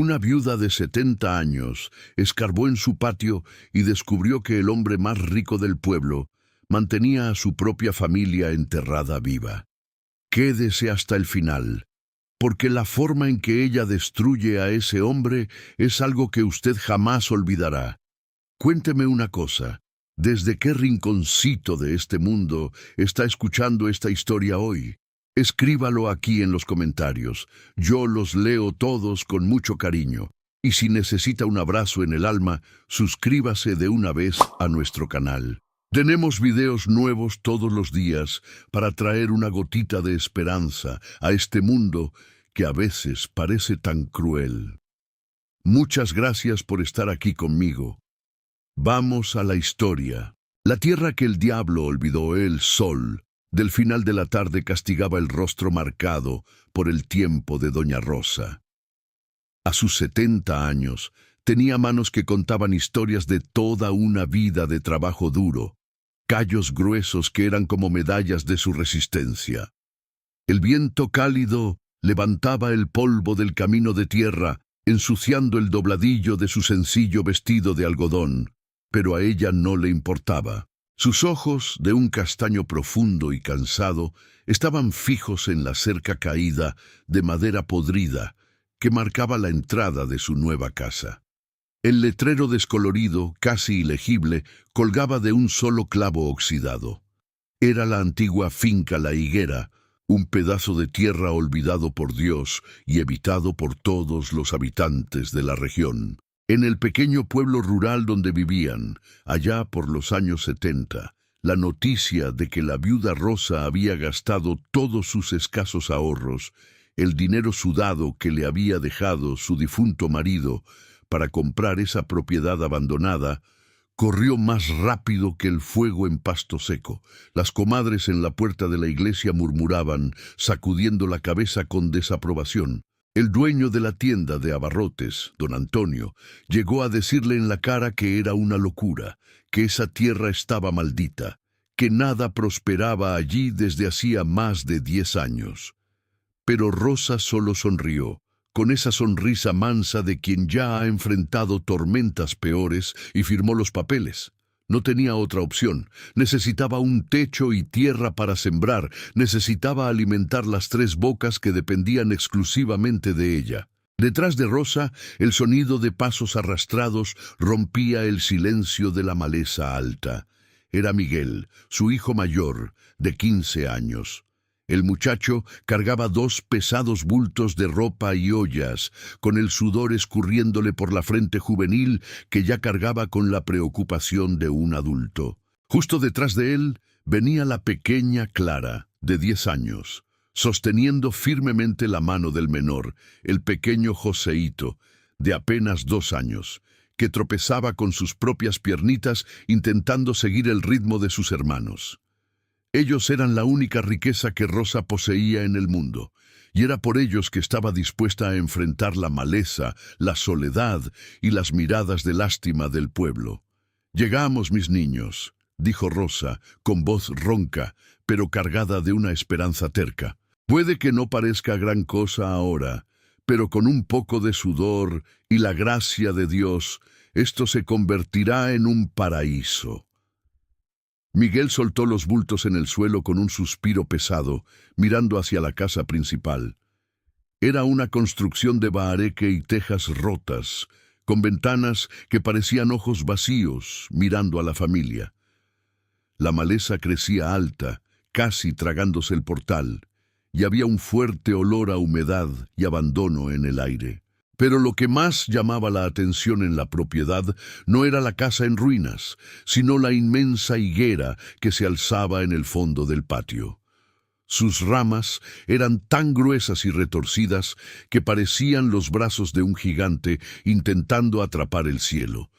Una viuda de 70 años escarbó en su patio y descubrió que el hombre más rico del pueblo mantenía a su propia familia enterrada viva. Quédese hasta el final, porque la forma en que ella destruye a ese hombre es algo que usted jamás olvidará. Cuénteme una cosa, ¿desde qué rinconcito de este mundo está escuchando esta historia hoy? Escríbalo aquí en los comentarios. Yo los leo todos con mucho cariño. Y si necesita un abrazo en el alma, suscríbase de una vez a nuestro canal. Tenemos videos nuevos todos los días para traer una gotita de esperanza a este mundo que a veces parece tan cruel. Muchas gracias por estar aquí conmigo. Vamos a la historia. La tierra que el diablo olvidó, el sol, del final de la tarde castigaba el rostro marcado por el tiempo de Doña Rosa. A sus 70 años, tenía manos que contaban historias de toda una vida de trabajo duro, callos gruesos que eran como medallas de su resistencia. El viento cálido levantaba el polvo del camino de tierra, ensuciando el dobladillo de su sencillo vestido de algodón, pero a ella no le importaba. Sus ojos, de un castaño profundo y cansado, estaban fijos en la cerca caída de madera podrida que marcaba la entrada de su nueva casa. El letrero descolorido, casi ilegible, colgaba de un solo clavo oxidado. Era la antigua finca La Higuera, un pedazo de tierra olvidado por Dios y evitado por todos los habitantes de la región. En el pequeño pueblo rural donde vivían, allá por los años 70, la noticia de que la viuda Rosa había gastado todos sus escasos ahorros, el dinero sudado que le había dejado su difunto marido para comprar esa propiedad abandonada, corrió más rápido que el fuego en pasto seco. Las comadres en la puerta de la iglesia murmuraban, sacudiendo la cabeza con desaprobación. El dueño de la tienda de abarrotes, don Antonio, llegó a decirle en la cara que era una locura, que esa tierra estaba maldita, que nada prosperaba allí desde hacía más de 10 años. Pero Rosa solo sonrió, con esa sonrisa mansa de quien ya ha enfrentado tormentas peores, y firmó los papeles. No tenía otra opción. Necesitaba un techo y tierra para sembrar. Necesitaba alimentar las 3 bocas que dependían exclusivamente de ella. Detrás de Rosa, el sonido de pasos arrastrados rompía el silencio de la maleza alta. Era Miguel, su hijo mayor, de 15 años. El muchacho cargaba 2 pesados bultos de ropa y ollas, con el sudor escurriéndole por la frente juvenil que ya cargaba con la preocupación de un adulto. Justo detrás de él venía la pequeña Clara, de 10 años, sosteniendo firmemente la mano del menor, el pequeño Joseíto, de apenas 2 años, que tropezaba con sus propias piernitas intentando seguir el ritmo de sus hermanos. Ellos eran la única riqueza que Rosa poseía en el mundo, y era por ellos que estaba dispuesta a enfrentar la maleza, la soledad y las miradas de lástima del pueblo. «Llegamos, mis niños», dijo Rosa, con voz ronca, pero cargada de una esperanza terca. «Puede que no parezca gran cosa ahora, pero con un poco de sudor y la gracia de Dios, esto se convertirá en un paraíso». Miguel soltó los bultos en el suelo con un suspiro pesado, mirando hacia la casa principal. Era una construcción de bahareque y tejas rotas, con ventanas que parecían ojos vacíos, mirando a la familia. La maleza crecía alta, casi tragándose el portal, y había un fuerte olor a humedad y abandono en el aire. Pero lo que más llamaba la atención en la propiedad no era la casa en ruinas, sino la inmensa higuera que se alzaba en el fondo del patio. Sus ramas eran tan gruesas y retorcidas que parecían los brazos de un gigante intentando atrapar el cielo.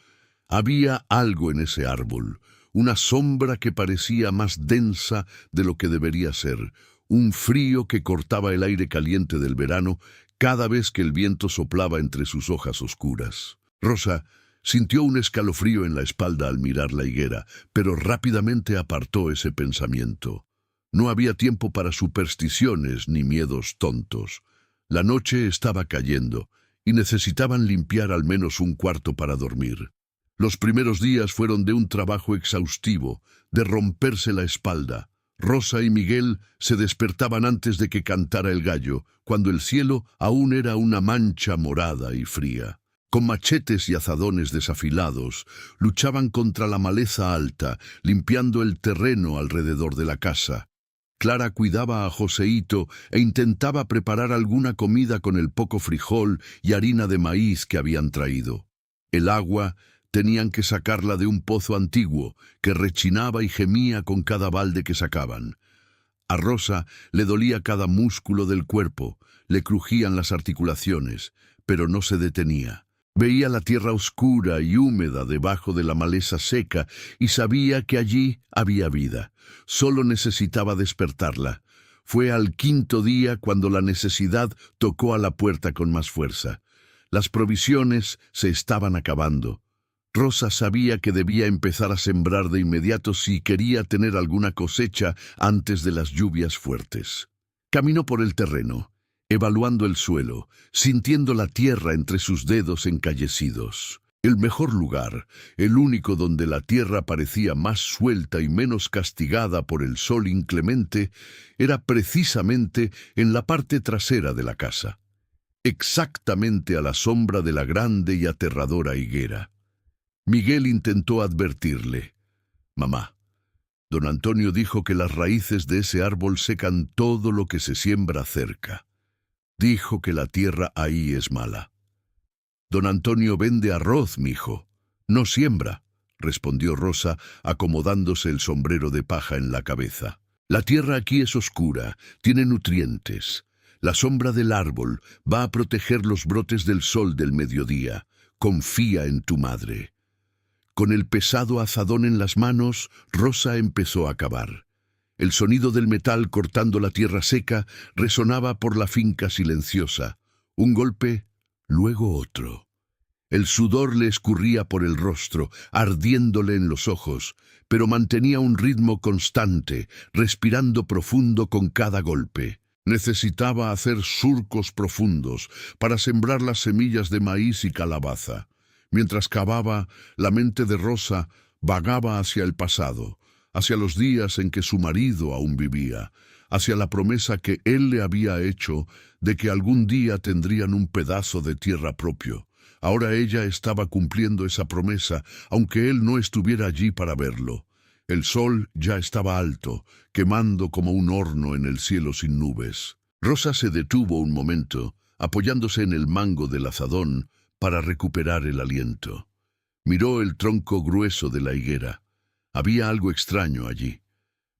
Había algo en ese árbol, una sombra que parecía más densa de lo que debería ser, un frío que cortaba el aire caliente del verano cada vez que el viento soplaba entre sus hojas oscuras. Rosa sintió un escalofrío en la espalda al mirar la higuera, pero rápidamente apartó ese pensamiento. No había tiempo para supersticiones ni miedos tontos. La noche estaba cayendo, y necesitaban limpiar al menos un cuarto para dormir. Los primeros días fueron de un trabajo exhaustivo, de romperse la espalda. Rosa y Miguel se despertaban antes de que cantara el gallo, cuando el cielo aún era una mancha morada y fría. Con machetes y azadones desafilados, luchaban contra la maleza alta, limpiando el terreno alrededor de la casa. Clara cuidaba a Joseíto e intentaba preparar alguna comida con el poco frijol y harina de maíz que habían traído. El agua tenían que sacarla de un pozo antiguo que rechinaba y gemía con cada balde que sacaban. A Rosa le dolía cada músculo del cuerpo, le crujían las articulaciones, pero no se detenía. Veía la tierra oscura y húmeda debajo de la maleza seca y sabía que allí había vida. Solo necesitaba despertarla. Fue al quinto día cuando la necesidad tocó a la puerta con más fuerza. Las provisiones se estaban acabando. Rosa sabía que debía empezar a sembrar de inmediato si quería tener alguna cosecha antes de las lluvias fuertes. Caminó por el terreno, evaluando el suelo, sintiendo la tierra entre sus dedos encallecidos. El mejor lugar, el único donde la tierra parecía más suelta y menos castigada por el sol inclemente, era precisamente en la parte trasera de la casa, exactamente a la sombra de la grande y aterradora higuera. Miguel intentó advertirle. «Mamá, don Antonio dijo que las raíces de ese árbol secan todo lo que se siembra cerca. Dijo que la tierra ahí es mala». «Don Antonio vende arroz, mijo, no siembra», respondió Rosa, acomodándose el sombrero de paja en la cabeza. «La tierra aquí es oscura, tiene nutrientes. La sombra del árbol va a proteger los brotes del sol del mediodía. Confía en tu madre». Con el pesado azadón en las manos, Rosa empezó a cavar. El sonido del metal cortando la tierra seca resonaba por la finca silenciosa. Un golpe, luego otro. El sudor le escurría por el rostro, ardiéndole en los ojos, pero mantenía un ritmo constante, respirando profundo con cada golpe. Necesitaba hacer surcos profundos para sembrar las semillas de maíz y calabaza. Mientras cavaba, la mente de Rosa vagaba hacia el pasado, hacia los días en que su marido aún vivía, hacia la promesa que él le había hecho de que algún día tendrían un pedazo de tierra propio. Ahora ella estaba cumpliendo esa promesa, aunque él no estuviera allí para verlo. El sol ya estaba alto, quemando como un horno en el cielo sin nubes. Rosa se detuvo un momento, apoyándose en el mango del azadón, para recuperar el aliento. Miró el tronco grueso de la higuera. Había algo extraño allí.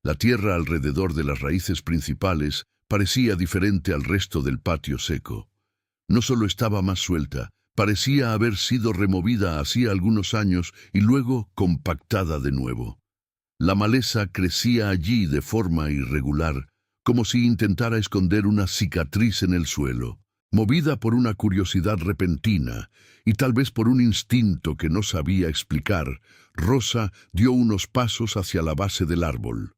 La tierra alrededor de las raíces principales parecía diferente al resto del patio seco. No solo estaba más suelta, parecía haber sido removida hacía algunos años y luego compactada de nuevo. La maleza crecía allí de forma irregular, como si intentara esconder una cicatriz en el suelo. Movida por una curiosidad repentina y tal vez por un instinto que no sabía explicar, Rosa dio unos pasos hacia la base del árbol.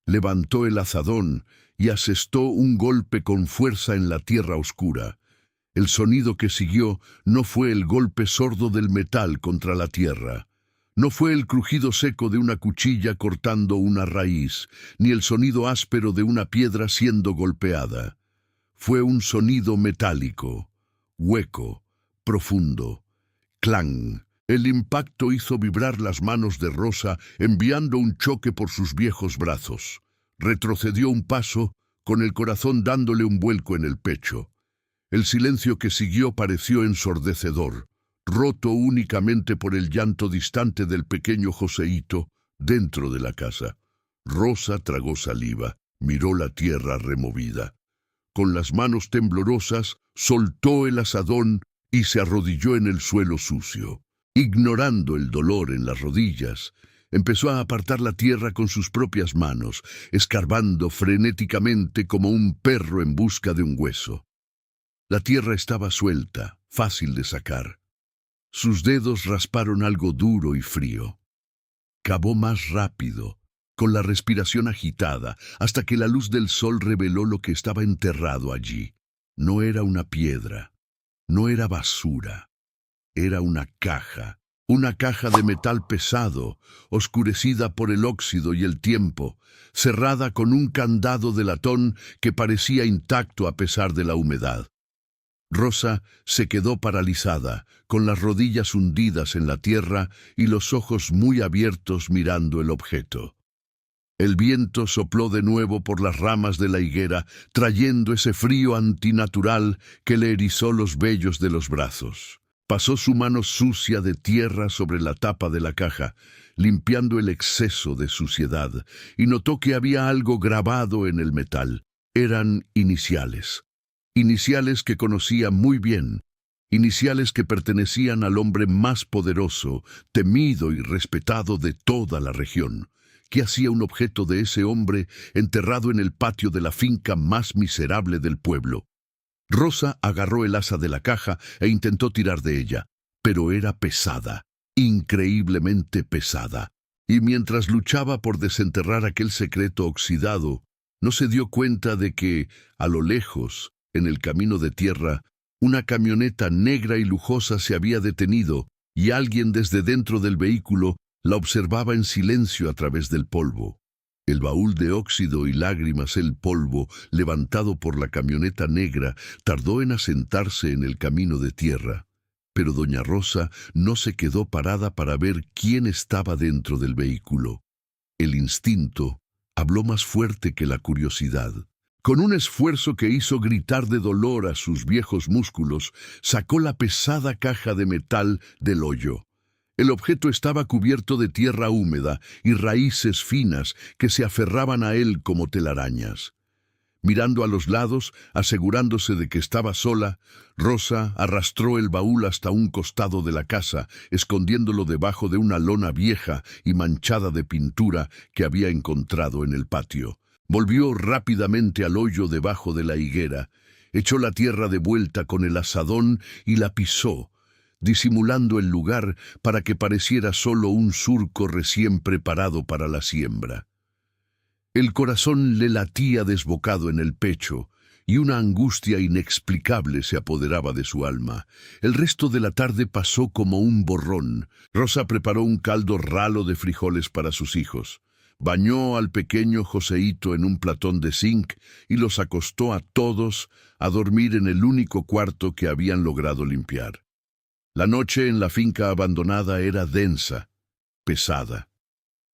Levantó el azadón y asestó un golpe con fuerza en la tierra oscura. El sonido que siguió no fue el golpe sordo del metal contra la tierra. No fue el crujido seco de una cuchilla cortando una raíz, ni el sonido áspero de una piedra siendo golpeada. Fue un sonido metálico, hueco, profundo. Clang. El impacto hizo vibrar las manos de Rosa, enviando un choque por sus viejos brazos. Retrocedió un paso, con el corazón dándole un vuelco en el pecho. El silencio que siguió pareció ensordecedor, roto únicamente por el llanto distante del pequeño Joseíto dentro de la casa. Rosa tragó saliva, miró la tierra removida. Con las manos temblorosas, soltó el azadón y se arrodilló en el suelo sucio. Ignorando el dolor en las rodillas, empezó a apartar la tierra con sus propias manos, escarbando frenéticamente como un perro en busca de un hueso. La tierra estaba suelta, fácil de sacar. Sus dedos rasparon algo duro y frío. Cavó más rápido, con la respiración agitada, hasta que la luz del sol reveló lo que estaba enterrado allí. No era una piedra. No era basura, era una caja de metal pesado, oscurecida por el óxido y el tiempo, cerrada con un candado de latón que parecía intacto a pesar de la humedad. Rosa se quedó paralizada, con las rodillas hundidas en la tierra y los ojos muy abiertos mirando el objeto. El viento sopló de nuevo por las ramas de la higuera, trayendo ese frío antinatural que le erizó los vellos de los brazos. Pasó su mano sucia de tierra sobre la tapa de la caja, limpiando el exceso de suciedad, y notó que había algo grabado en el metal. Eran iniciales. Iniciales que conocía muy bien, iniciales que pertenecían al hombre más poderoso, temido y respetado de toda la región. ¿Qué hacía un objeto de ese hombre enterrado en el patio de la finca más miserable del pueblo? Rosa agarró el asa de la caja e intentó tirar de ella, pero era pesada, increíblemente pesada. Y mientras luchaba por desenterrar aquel secreto oxidado, no se dio cuenta de que, a lo lejos, en el camino de tierra, una camioneta negra y lujosa se había detenido y alguien desde dentro del vehículo la observaba en silencio a través del polvo. El baúl de óxido y lágrimas, el polvo, levantado por la camioneta negra, tardó en asentarse en el camino de tierra. Pero doña Rosa no se quedó parada para ver quién estaba dentro del vehículo. El instinto habló más fuerte que la curiosidad. Con un esfuerzo que hizo gritar de dolor a sus viejos músculos, sacó la pesada caja de metal del hoyo. El objeto estaba cubierto de tierra húmeda y raíces finas que se aferraban a él como telarañas. Mirando a los lados, asegurándose de que estaba sola, Rosa arrastró el baúl hasta un costado de la casa, escondiéndolo debajo de una lona vieja y manchada de pintura que había encontrado en el patio. Volvió rápidamente al hoyo debajo de la higuera, echó la tierra de vuelta con el azadón y la pisó, disimulando el lugar para que pareciera solo un surco recién preparado para la siembra. El corazón le latía desbocado en el pecho, y una angustia inexplicable se apoderaba de su alma. El resto de la tarde pasó como un borrón. Rosa preparó un caldo ralo de frijoles para sus hijos. Bañó al pequeño Joseíto en un platón de zinc y los acostó a todos a dormir en el único cuarto que habían logrado limpiar. La noche en la finca abandonada era densa, pesada.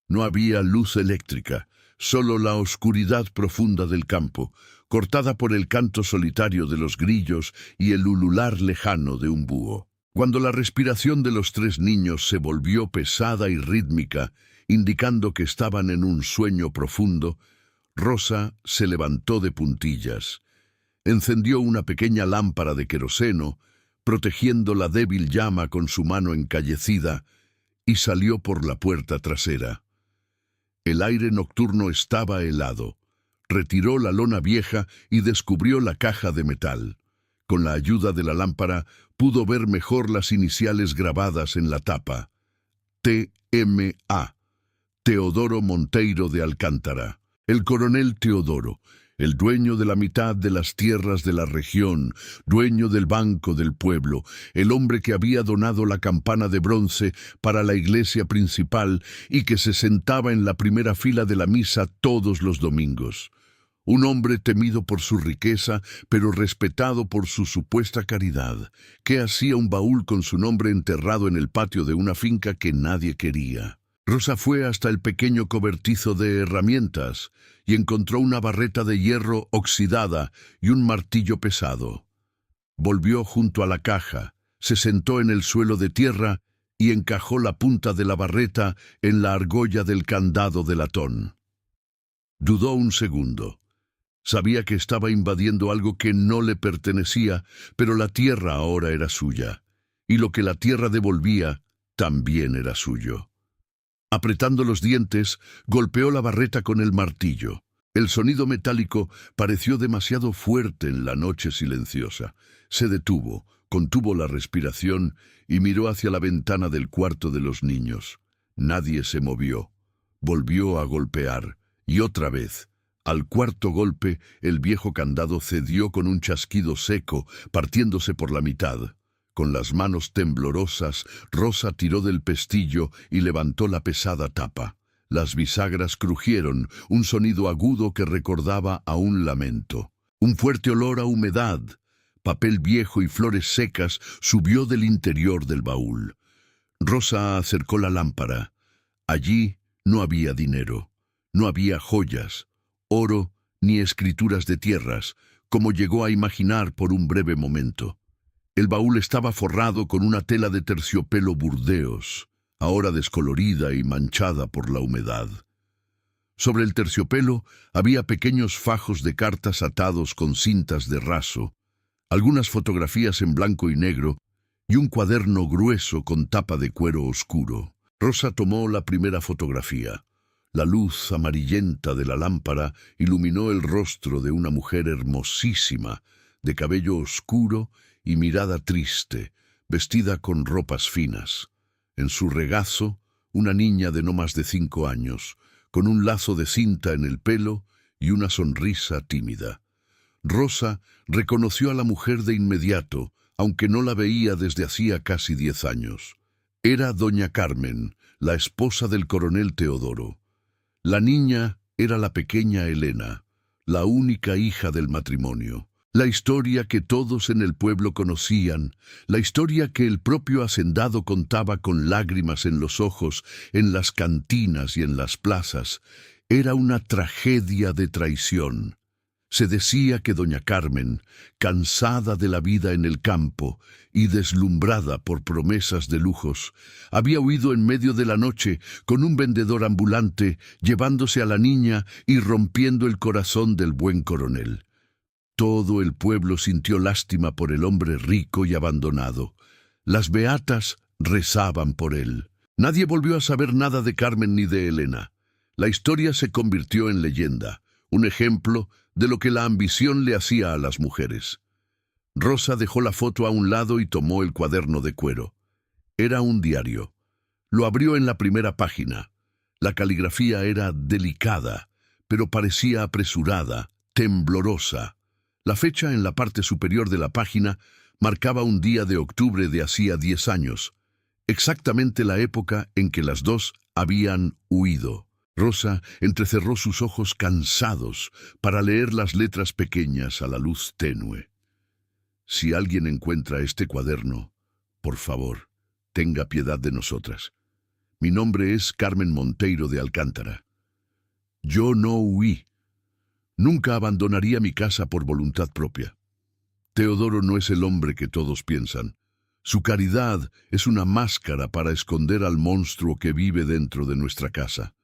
No había luz eléctrica, solo la oscuridad profunda del campo, cortada por el canto solitario de los grillos y el ulular lejano de un búho. Cuando la respiración de los tres niños se volvió pesada y rítmica, indicando que estaban en un sueño profundo, Rosa se levantó de puntillas, encendió una pequeña lámpara de queroseno, protegiendo la débil llama con su mano encallecida, y salió por la puerta trasera. El aire nocturno estaba helado. Retiró la lona vieja y descubrió la caja de metal. Con la ayuda de la lámpara pudo ver mejor las iniciales grabadas en la tapa. T.M.A. Teodoro Monteiro de Alcántara. El coronel Teodoro, el dueño de la mitad de las tierras de la región, dueño del banco del pueblo, el hombre que había donado la campana de bronce para la iglesia principal y que se sentaba en la primera fila de la misa todos los domingos. Un hombre temido por su riqueza, pero respetado por su supuesta caridad, que hacía un baúl con su nombre enterrado en el patio de una finca que nadie quería. Rosa fue hasta el pequeño cobertizo de herramientas y encontró una barreta de hierro oxidada y un martillo pesado. Volvió junto a la caja, se sentó en el suelo de tierra y encajó la punta de la barreta en la argolla del candado de latón. Dudó un segundo. Sabía que estaba invadiendo algo que no le pertenecía, pero la tierra ahora era suya, y lo que la tierra devolvía también era suyo. Apretando los dientes, golpeó la barreta con el martillo. El sonido metálico pareció demasiado fuerte en la noche silenciosa. Se detuvo, contuvo la respiración y miró hacia la ventana del cuarto de los niños. Nadie se movió. Volvió a golpear, y otra vez, Al cuarto golpe, el viejo candado cedió con un chasquido seco, partiéndose por la mitad. Con las manos temblorosas, Rosa tiró del pestillo y levantó la pesada tapa. Las bisagras crujieron, un sonido agudo que recordaba a un lamento. Un fuerte olor a humedad, papel viejo y flores secas subió del interior del baúl. Rosa acercó la lámpara. Allí no había dinero, no había joyas, oro ni escrituras de tierras, como llegó a imaginar por un breve momento. El baúl estaba forrado con una tela de terciopelo burdeos, ahora descolorida y manchada por la humedad. Sobre el terciopelo había pequeños fajos de cartas atados con cintas de raso, algunas fotografías en blanco y negro y un cuaderno grueso con tapa de cuero oscuro. Rosa tomó la primera fotografía. La luz amarillenta de la lámpara iluminó el rostro de una mujer hermosísima, de cabello oscuro y mirada triste, vestida con ropas finas. En su regazo, una niña de no más de 5 años, con un lazo de cinta en el pelo y una sonrisa tímida. Rosa reconoció a la mujer de inmediato, aunque no la veía desde hacía casi 10 años. Era doña Carmen, la esposa del coronel Teodoro. La niña era la pequeña Elena, la única hija del matrimonio. La historia que todos en el pueblo conocían, la historia que el propio hacendado contaba con lágrimas en los ojos, en las cantinas y en las plazas, era una tragedia de traición. Se decía que doña Carmen, cansada de la vida en el campo y deslumbrada por promesas de lujos, había huido en medio de la noche con un vendedor ambulante, llevándose a la niña y rompiendo el corazón del buen coronel. Todo el pueblo sintió lástima por el hombre rico y abandonado. Las beatas rezaban por él. Nadie volvió a saber nada de Carmen ni de Elena. La historia se convirtió en leyenda, un ejemplo de lo que la ambición le hacía a las mujeres. Rosa dejó la foto a un lado y tomó el cuaderno de cuero. Era un diario. Lo abrió en la primera página. La caligrafía era delicada, pero parecía apresurada, temblorosa. La fecha en la parte superior de la página marcaba un día de octubre de hacía 10 años, exactamente la época en que las dos habían huido. Rosa entrecerró sus ojos cansados para leer las letras pequeñas a la luz tenue. Si alguien encuentra este cuaderno, por favor, tenga piedad de nosotras. Mi nombre es Carmen Monteiro de Alcántara. Yo no huí. Nunca abandonaría mi casa por voluntad propia. Teodoro no es el hombre que todos piensan. Su caridad es una máscara para esconder al monstruo que vive dentro de nuestra casa.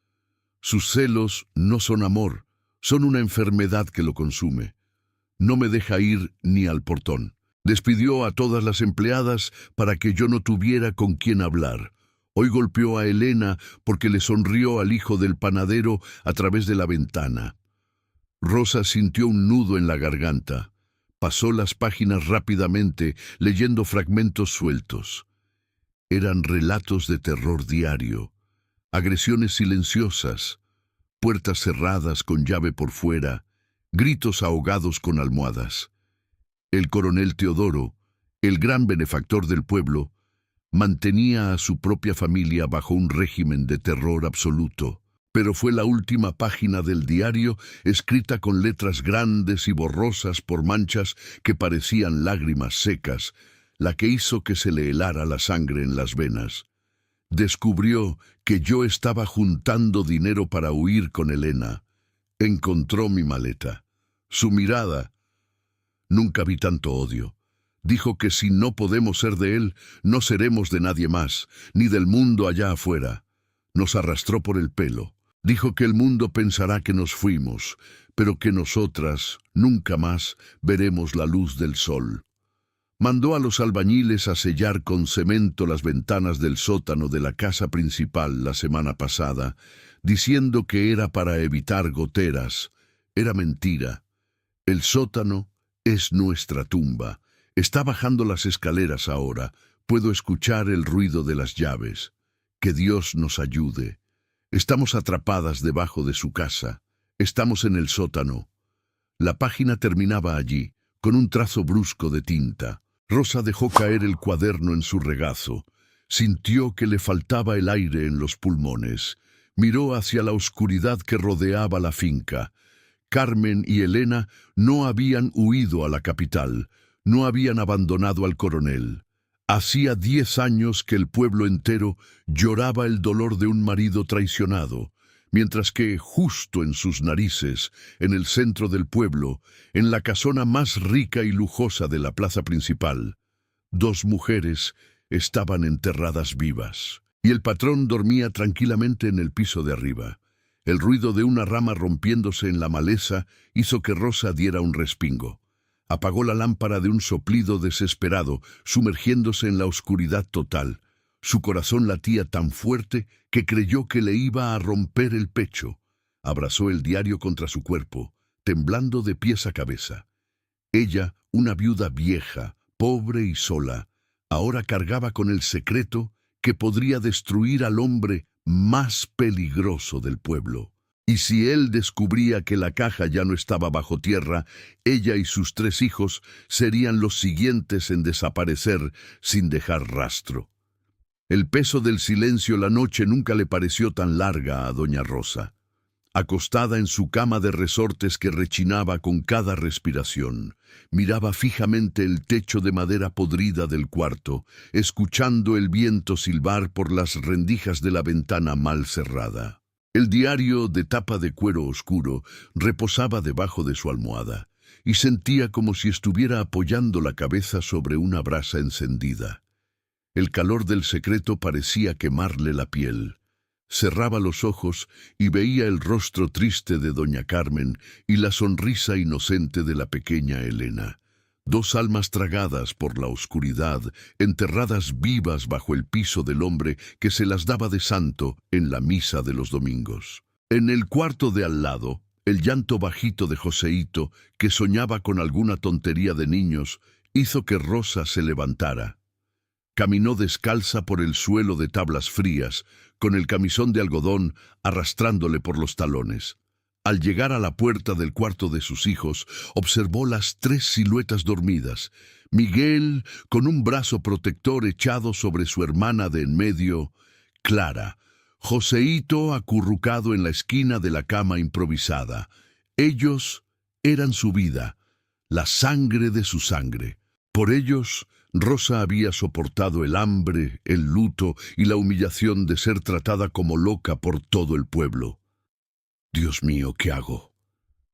Sus celos no son amor, son una enfermedad que lo consume. No me deja ir ni al portón. Despidió a todas las empleadas para que yo no tuviera con quién hablar. Hoy golpeó a Elena porque le sonrió al hijo del panadero a través de la ventana. Rosa sintió un nudo en la garganta. Pasó las páginas rápidamente, leyendo fragmentos sueltos. Eran relatos de terror diario, agresiones silenciosas, puertas cerradas con llave por fuera, gritos ahogados con almohadas. El coronel Teodoro, el gran benefactor del pueblo, mantenía a su propia familia bajo un régimen de terror absoluto. Pero fue la última página del diario, escrita con letras grandes y borrosas por manchas que parecían lágrimas secas, la que hizo que se le helara la sangre en las venas. Descubrió que yo estaba juntando dinero para huir con Elena. Encontró mi maleta. Su mirada. Nunca vi tanto odio. Dijo que si no podemos ser de él, no seremos de nadie más, ni del mundo allá afuera. Nos arrastró por el pelo. Dijo que el mundo pensará que nos fuimos, pero que nosotras nunca más veremos la luz del sol. Mandó a los albañiles a sellar con cemento las ventanas del sótano de la casa principal la semana pasada, diciendo que era para evitar goteras. Era mentira. El sótano es nuestra tumba. Está bajando las escaleras ahora. Puedo escuchar el ruido de las llaves. Que Dios nos ayude. Estamos atrapadas debajo de su casa. Estamos en el sótano. La página terminaba allí, con un trazo brusco de tinta. Rosa dejó caer el cuaderno en su regazo. Sintió que le faltaba el aire en los pulmones. Miró hacia la oscuridad que rodeaba la finca. Carmen y Elena no habían huido a la capital, no habían abandonado al coronel. Hacía 10 años que el pueblo entero lloraba el dolor de un marido traicionado, mientras que, justo en sus narices, en el centro del pueblo, en la casona más rica y lujosa de la plaza principal, 2 mujeres estaban enterradas vivas, y el patrón dormía tranquilamente en el piso de arriba. El ruido de una rama rompiéndose en la maleza hizo que Rosa diera un respingo. Apagó la lámpara de un soplido desesperado, sumergiéndose en la oscuridad total. Su corazón latía tan fuerte que creyó que le iba a romper el pecho. Abrazó el diario contra su cuerpo, temblando de pies a cabeza. Ella, una viuda vieja, pobre y sola, ahora cargaba con el secreto que podría destruir al hombre más peligroso del pueblo. Y si él descubría que la caja ya no estaba bajo tierra, ella y sus 3 hijos serían los siguientes en desaparecer sin dejar rastro. El peso del silencio la noche nunca le pareció tan larga a doña Rosa. Acostada en su cama de resortes que rechinaba con cada respiración, miraba fijamente el techo de madera podrida del cuarto, escuchando el viento silbar por las rendijas de la ventana mal cerrada. El diario de tapa de cuero oscuro reposaba debajo de su almohada, y sentía como si estuviera apoyando la cabeza sobre una brasa encendida. El calor del secreto parecía quemarle la piel. Cerraba los ojos y veía el rostro triste de doña Carmen y la sonrisa inocente de la pequeña Elena. 2 almas tragadas por la oscuridad, enterradas vivas bajo el piso del hombre que se las daba de santo en la misa de los domingos. En el cuarto de al lado, el llanto bajito de Joseíto, que soñaba con alguna tontería de niños, hizo que Rosa se levantara. Caminó descalza por el suelo de tablas frías, con el camisón de algodón arrastrándole por los talones. Al llegar a la puerta del cuarto de sus hijos, observó las 3 siluetas dormidas. Miguel, con un brazo protector echado sobre su hermana de en medio, Clara. Joseíto acurrucado en la esquina de la cama improvisada. Ellos eran su vida, la sangre de su sangre. Por ellos, Rosa había soportado el hambre, el luto y la humillación de ser tratada como loca por todo el pueblo. «Dios mío, ¿qué hago?»,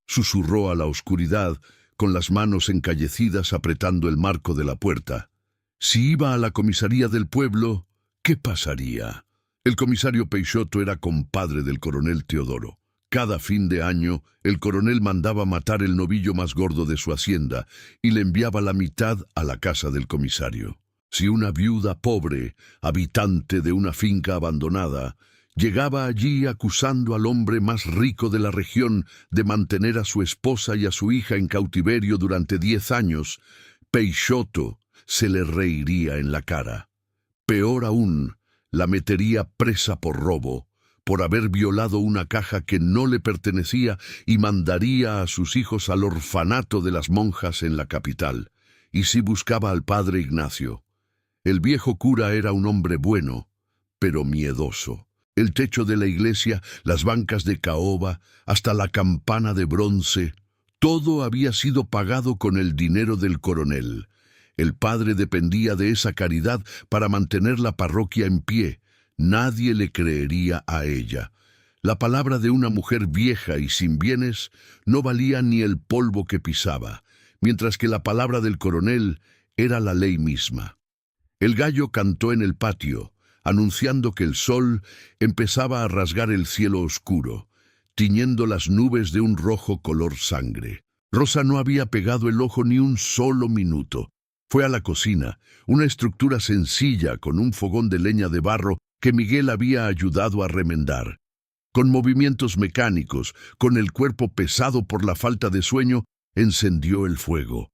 susurró a la oscuridad, con las manos encallecidas apretando el marco de la puerta. Si iba a la comisaría del pueblo, ¿qué pasaría? El comisario Peixoto era compadre del coronel Teodoro. Cada fin de año, el coronel mandaba matar el novillo más gordo de su hacienda y le enviaba la mitad a la casa del comisario. Si una viuda pobre, habitante de una finca abandonada, llegaba allí acusando al hombre más rico de la región de mantener a su esposa y a su hija en cautiverio durante 10 años, Peixoto se le reiría en la cara. Peor aún, la metería presa por robo, por haber violado una caja que no le pertenecía, y mandaría a sus hijos al orfanato de las monjas en la capital. Y si buscaba al padre Ignacio. El viejo cura era un hombre bueno, pero miedoso. El techo de la iglesia, las bancas de caoba, hasta la campana de bronce, todo había sido pagado con el dinero del coronel. El padre dependía de esa caridad para mantener la parroquia en pie. Nadie le creería a ella. La palabra de una mujer vieja y sin bienes no valía ni el polvo que pisaba, mientras que la palabra del coronel era la ley misma. El gallo cantó en el patio, anunciando que el sol empezaba a rasgar el cielo oscuro, tiñendo las nubes de un rojo color sangre. Rosa no había pegado el ojo ni un solo minuto. Fue a la cocina, una estructura sencilla con un fogón de leña de barro que Miguel había ayudado a remendar. Con movimientos mecánicos, con el cuerpo pesado por la falta de sueño, encendió el fuego.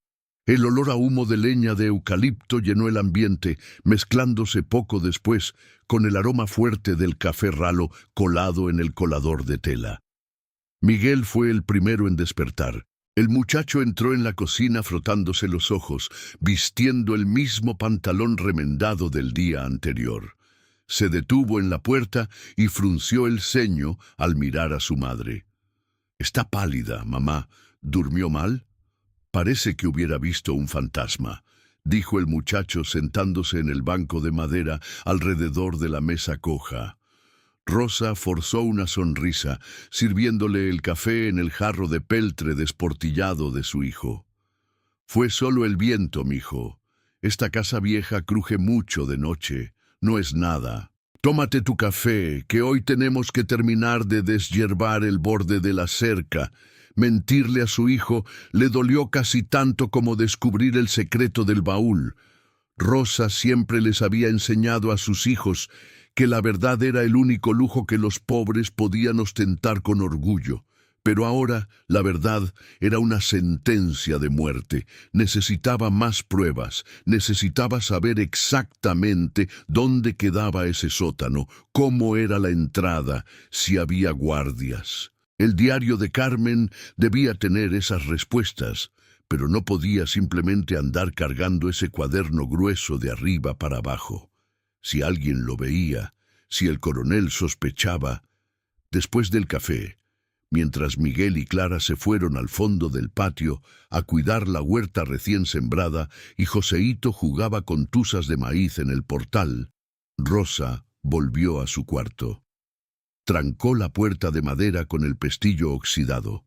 El olor a humo de leña de eucalipto llenó el ambiente, mezclándose poco después con el aroma fuerte del café ralo colado en el colador de tela. Miguel fue el primero en despertar. El muchacho entró en la cocina frotándose los ojos, vistiendo el mismo pantalón remendado del día anterior. Se detuvo en la puerta y frunció el ceño al mirar a su madre. «Está pálida, mamá. ¿Durmió mal?» «Parece que hubiera visto un fantasma», dijo el muchacho sentándose en el banco de madera alrededor de la mesa coja. Rosa forzó una sonrisa, sirviéndole el café en el jarro de peltre desportillado de su hijo. «Fue solo el viento, mijo. Esta casa vieja cruje mucho de noche. No es nada. Tómate tu café, que hoy tenemos que terminar de deshiervar el borde de la cerca». Mentirle a su hijo le dolió casi tanto como descubrir el secreto del baúl. Rosa siempre les había enseñado a sus hijos que la verdad era el único lujo que los pobres podían ostentar con orgullo. Pero ahora la verdad era una sentencia de muerte. Necesitaba más pruebas, necesitaba saber exactamente dónde quedaba ese sótano, cómo era la entrada, si había guardias. El diario de Carmen debía tener esas respuestas, pero no podía simplemente andar cargando ese cuaderno grueso de arriba para abajo. Si alguien lo veía, si el coronel sospechaba. Después del café, mientras Miguel y Clara se fueron al fondo del patio a cuidar la huerta recién sembrada y Joseíto jugaba con tuzas de maíz en el portal, Rosa volvió a su cuarto. Trancó la puerta de madera con el pestillo oxidado.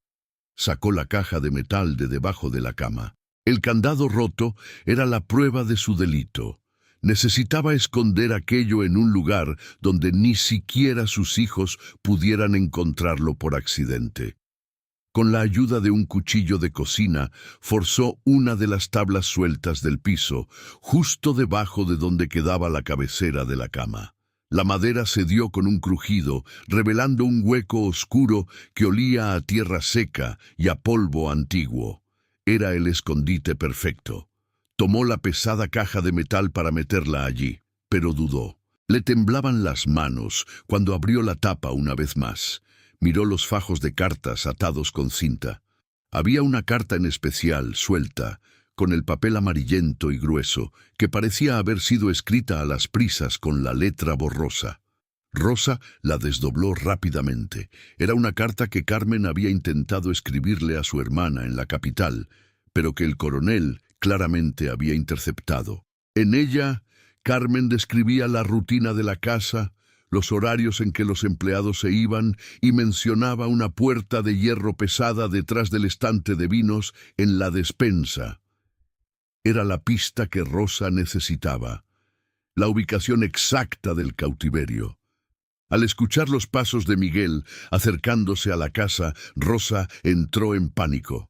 Sacó la caja de metal de debajo de la cama. El candado roto era la prueba de su delito. Necesitaba esconder aquello en un lugar donde ni siquiera sus hijos pudieran encontrarlo por accidente. Con la ayuda de un cuchillo de cocina, forzó una de las tablas sueltas del piso, justo debajo de donde quedaba la cabecera de la cama. La madera cedió con un crujido, revelando un hueco oscuro que olía a tierra seca y a polvo antiguo. Era el escondite perfecto. Tomó la pesada caja de metal para meterla allí, pero dudó. Le temblaban las manos cuando abrió la tapa una vez más. Miró los fajos de cartas atados con cinta. Había una carta en especial, suelta, con el papel amarillento y grueso, que parecía haber sido escrita a las prisas con la letra borrosa. Rosa la desdobló rápidamente. Era una carta que Carmen había intentado escribirle a su hermana en la capital, pero que el coronel claramente había interceptado. En ella, Carmen describía la rutina de la casa, los horarios en que los empleados se iban y mencionaba una puerta de hierro pesada detrás del estante de vinos en la despensa. Era la pista que Rosa necesitaba, la ubicación exacta del cautiverio. Al escuchar los pasos de Miguel acercándose a la casa, Rosa entró en pánico.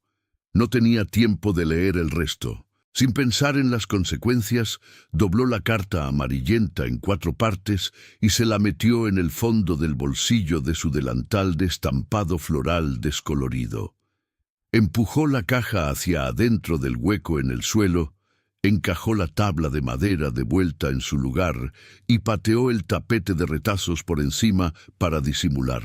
No tenía tiempo de leer el resto. Sin pensar en las consecuencias, dobló la carta amarillenta en 4 partes y se la metió en el fondo del bolsillo de su delantal de estampado floral descolorido. Empujó la caja hacia adentro del hueco en el suelo, encajó la tabla de madera de vuelta en su lugar y pateó el tapete de retazos por encima para disimular.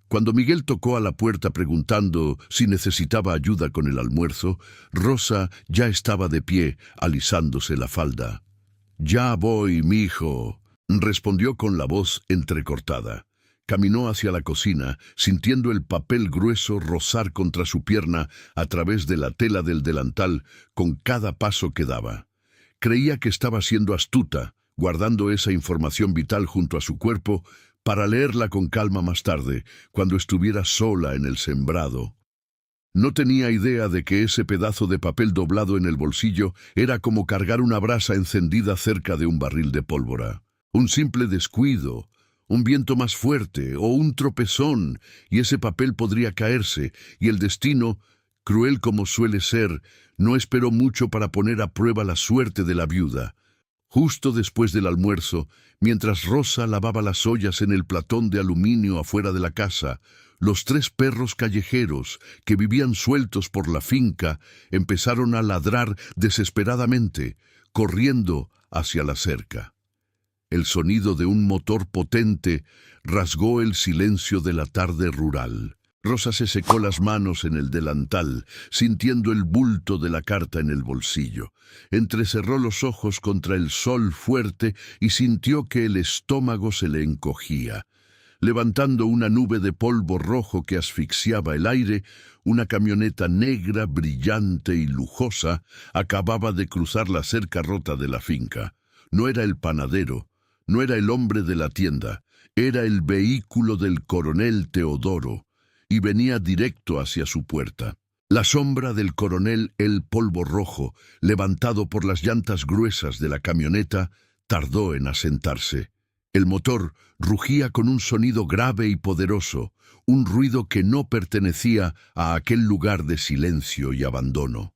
Cuando Miguel tocó a la puerta preguntando si necesitaba ayuda con el almuerzo, Rosa ya estaba de pie, alisándose la falda. «Ya voy, mijo», respondió con la voz entrecortada. Caminó hacia la cocina, sintiendo el papel grueso rozar contra su pierna a través de la tela del delantal con cada paso que daba. Creía que estaba siendo astuta, guardando esa información vital junto a su cuerpo para leerla con calma más tarde, cuando estuviera sola en el sembrado. No tenía idea de que ese pedazo de papel doblado en el bolsillo era como cargar una brasa encendida cerca de un barril de pólvora. Un simple descuido, un viento más fuerte o un tropezón, y ese papel podría caerse, y el destino, cruel como suele ser, no esperó mucho para poner a prueba la suerte de la viuda. Justo después del almuerzo, mientras Rosa lavaba las ollas en el platón de aluminio afuera de la casa, los 3 perros callejeros que vivían sueltos por la finca empezaron a ladrar desesperadamente, corriendo hacia la cerca. El sonido de un motor potente rasgó el silencio de la tarde rural. Rosa se secó las manos en el delantal, sintiendo el bulto de la carta en el bolsillo. Entrecerró los ojos contra el sol fuerte y sintió que el estómago se le encogía. Levantando una nube de polvo rojo que asfixiaba el aire, una camioneta negra, brillante y lujosa acababa de cruzar la cerca rota de la finca. No era el panadero, no era el hombre de la tienda, era el vehículo del coronel Teodoro, y venía directo hacia su puerta. La sombra del coronel, el polvo rojo, levantado por las llantas gruesas de la camioneta, tardó en asentarse. El motor rugía con un sonido grave y poderoso, un ruido que no pertenecía a aquel lugar de silencio y abandono.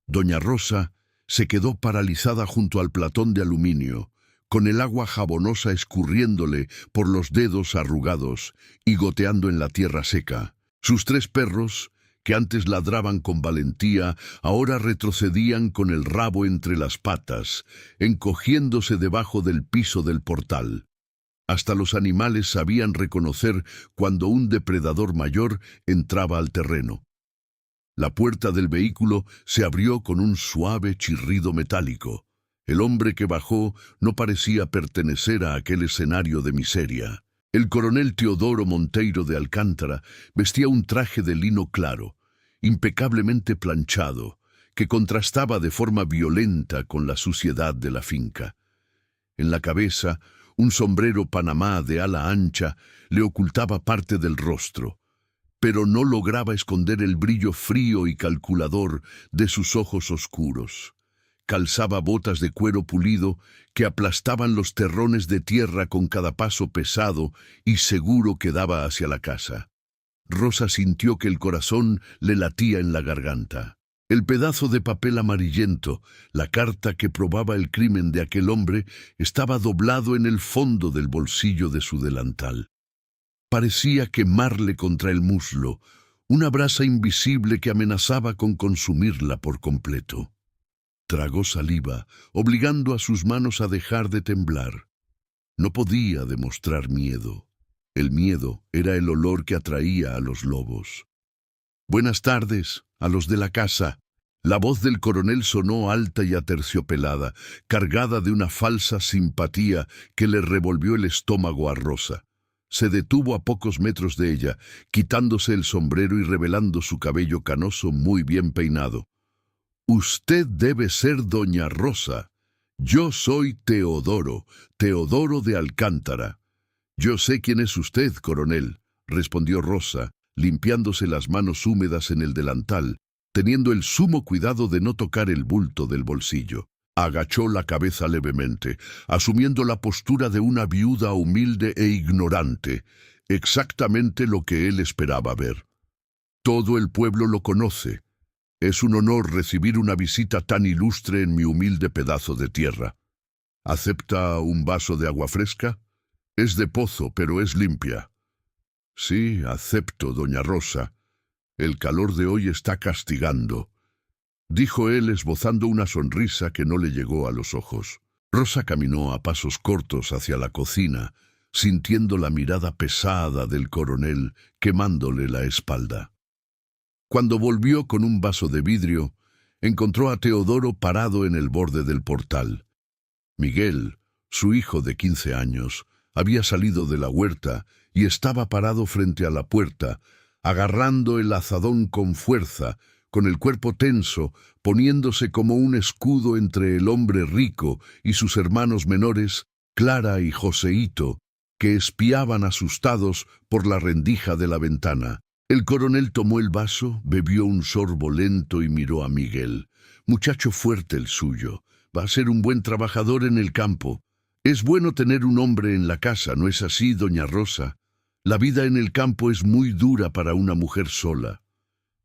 Doña Rosa se quedó paralizada junto al platón de aluminio, con el agua jabonosa escurriéndole por los dedos arrugados y goteando en la tierra seca. Sus 3 perros, que antes ladraban con valentía, ahora retrocedían con el rabo entre las patas, encogiéndose debajo del piso del portal. Hasta los animales sabían reconocer cuando un depredador mayor entraba al terreno. La puerta del vehículo se abrió con un suave chirrido metálico. El hombre que bajó no parecía pertenecer a aquel escenario de miseria. El coronel Teodoro Monteiro de Alcántara vestía un traje de lino claro, impecablemente planchado, que contrastaba de forma violenta con la suciedad de la finca. En la cabeza, un sombrero panamá de ala ancha le ocultaba parte del rostro, pero no lograba esconder el brillo frío y calculador de sus ojos oscuros. Calzaba botas de cuero pulido que aplastaban los terrones de tierra con cada paso pesado y seguro que daba hacia la casa. Rosa sintió que el corazón le latía en la garganta. El pedazo de papel amarillento, la carta que probaba el crimen de aquel hombre, estaba doblado en el fondo del bolsillo de su delantal. Parecía quemarle contra el muslo, una brasa invisible que amenazaba con consumirla por completo. Tragó saliva, obligando a sus manos a dejar de temblar. No podía demostrar miedo. El miedo era el olor que atraía a los lobos. «Buenas tardes, a los de la casa». La voz del coronel sonó alta y aterciopelada, cargada de una falsa simpatía que le revolvió el estómago a Rosa. Se detuvo a pocos metros de ella, quitándose el sombrero y revelando su cabello canoso muy bien peinado. «Usted debe ser doña Rosa. Yo soy Teodoro, Teodoro de Alcántara». «Yo sé quién es usted, coronel», respondió Rosa, limpiándose las manos húmedas en el delantal, teniendo el sumo cuidado de no tocar el bulto del bolsillo. Agachó la cabeza levemente, asumiendo la postura de una viuda humilde e ignorante, exactamente lo que él esperaba ver. «Todo el pueblo lo conoce. Es un honor recibir una visita tan ilustre en mi humilde pedazo de tierra. ¿Acepta un vaso de agua fresca? Es de pozo, pero es limpia». «Sí, acepto, doña Rosa. El calor de hoy está castigando», dijo él esbozando una sonrisa que no le llegó a los ojos. Rosa caminó a pasos cortos hacia la cocina, sintiendo la mirada pesada del coronel quemándole la espalda. Cuando volvió con un vaso de vidrio, encontró a Teodoro parado en el borde del portal. Miguel, su hijo de 15 años, había salido de la huerta y estaba parado frente a la puerta, agarrando el azadón con fuerza, con el cuerpo tenso, poniéndose como un escudo entre el hombre rico y sus hermanos menores, Clara y Joseíto, que espiaban asustados por la rendija de la ventana. El coronel tomó el vaso, bebió un sorbo lento y miró a Miguel. «Muchacho fuerte el suyo. Va a ser un buen trabajador en el campo. Es bueno tener un hombre en la casa, ¿no es así, doña Rosa? La vida en el campo es muy dura para una mujer sola».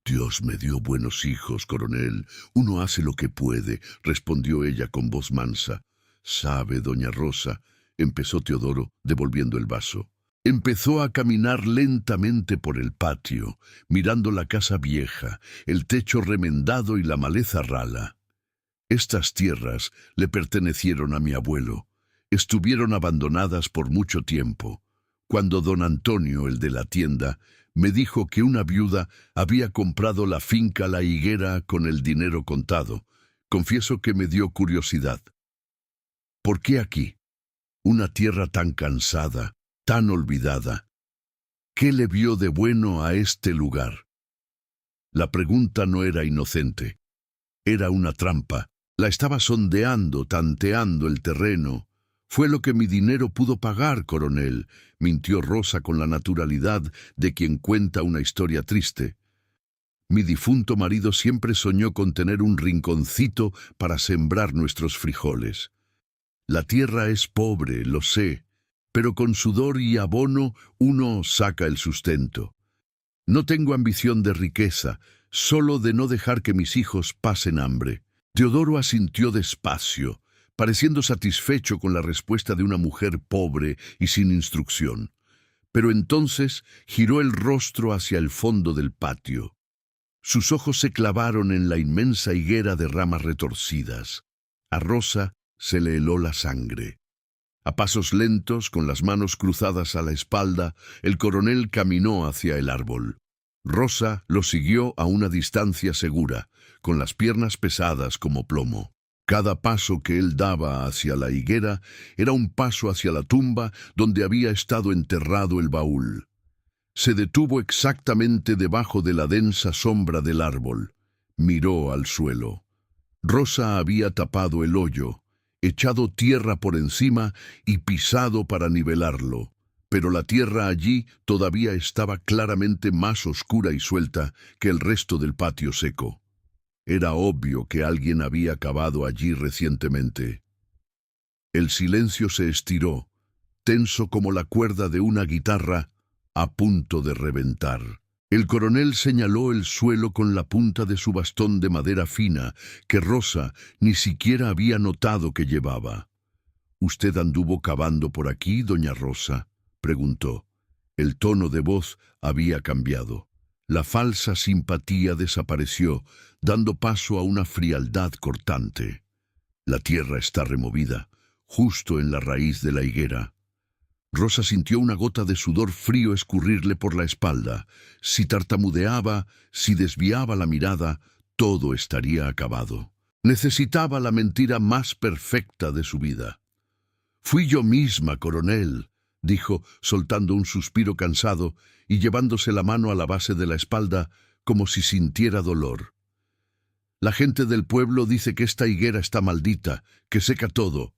«Dios me dio buenos hijos, coronel. Uno hace lo que puede», respondió ella con voz mansa. «Sabe, doña Rosa», empezó Teodoro, devolviendo el vaso. Empezó a caminar lentamente por el patio, mirando la casa vieja, el techo remendado y la maleza rala. «Estas tierras le pertenecieron a mi abuelo. Estuvieron abandonadas por mucho tiempo. Cuando don Antonio, el de la tienda, me dijo que una viuda había comprado la finca La Higuera con el dinero contado, confieso que me dio curiosidad. ¿Por qué aquí? Una tierra tan cansada, tan olvidada. ¿Qué le vio de bueno a este lugar? La pregunta no era inocente. Era una trampa. La estaba sondeando, tanteando el terreno. Fue lo que mi dinero pudo pagar, coronel, mintió Rosa con la naturalidad de quien cuenta una historia triste. Mi difunto marido siempre soñó con tener un rinconcito para sembrar nuestros frijoles. La tierra es pobre, lo sé, pero con sudor y abono uno saca el sustento. No tengo ambición de riqueza, solo de no dejar que mis hijos pasen hambre. Teodoro asintió despacio, pareciendo satisfecho con la respuesta de una mujer pobre y sin instrucción. Pero entonces giró el rostro hacia el fondo del patio. Sus ojos se clavaron en la inmensa higuera de ramas retorcidas. A Rosa se le heló la sangre. A pasos lentos, con las manos cruzadas a la espalda, el coronel caminó hacia el árbol. Rosa lo siguió a una distancia segura, con las piernas pesadas como plomo. Cada paso que él daba hacia la higuera era un paso hacia la tumba donde había estado enterrado el baúl. Se detuvo exactamente debajo de la densa sombra del árbol. Miró al suelo. Rosa había tapado el hoyo, echado tierra por encima y pisado para nivelarlo. Pero la tierra allí todavía estaba claramente más oscura y suelta que el resto del patio seco. Era obvio que alguien había cavado allí recientemente. El silencio se estiró, tenso como la cuerda de una guitarra a punto de reventar. El coronel señaló el suelo con la punta de su bastón de madera fina, que Rosa ni siquiera había notado que llevaba. «¿Usted anduvo cavando por aquí, doña Rosa?», preguntó. El tono de voz había cambiado. La falsa simpatía desapareció, dando paso a una frialdad cortante. «La tierra está removida, justo en la raíz de la higuera». Rosa sintió una gota de sudor frío escurrirle por la espalda. Si tartamudeaba, si desviaba la mirada, todo estaría acabado. Necesitaba la mentira más perfecta de su vida. «Fui yo misma, coronel», dijo, soltando un suspiro cansado y llevándose la mano a la base de la espalda como si sintiera dolor. «La gente del pueblo dice que esta higuera está maldita, que seca todo.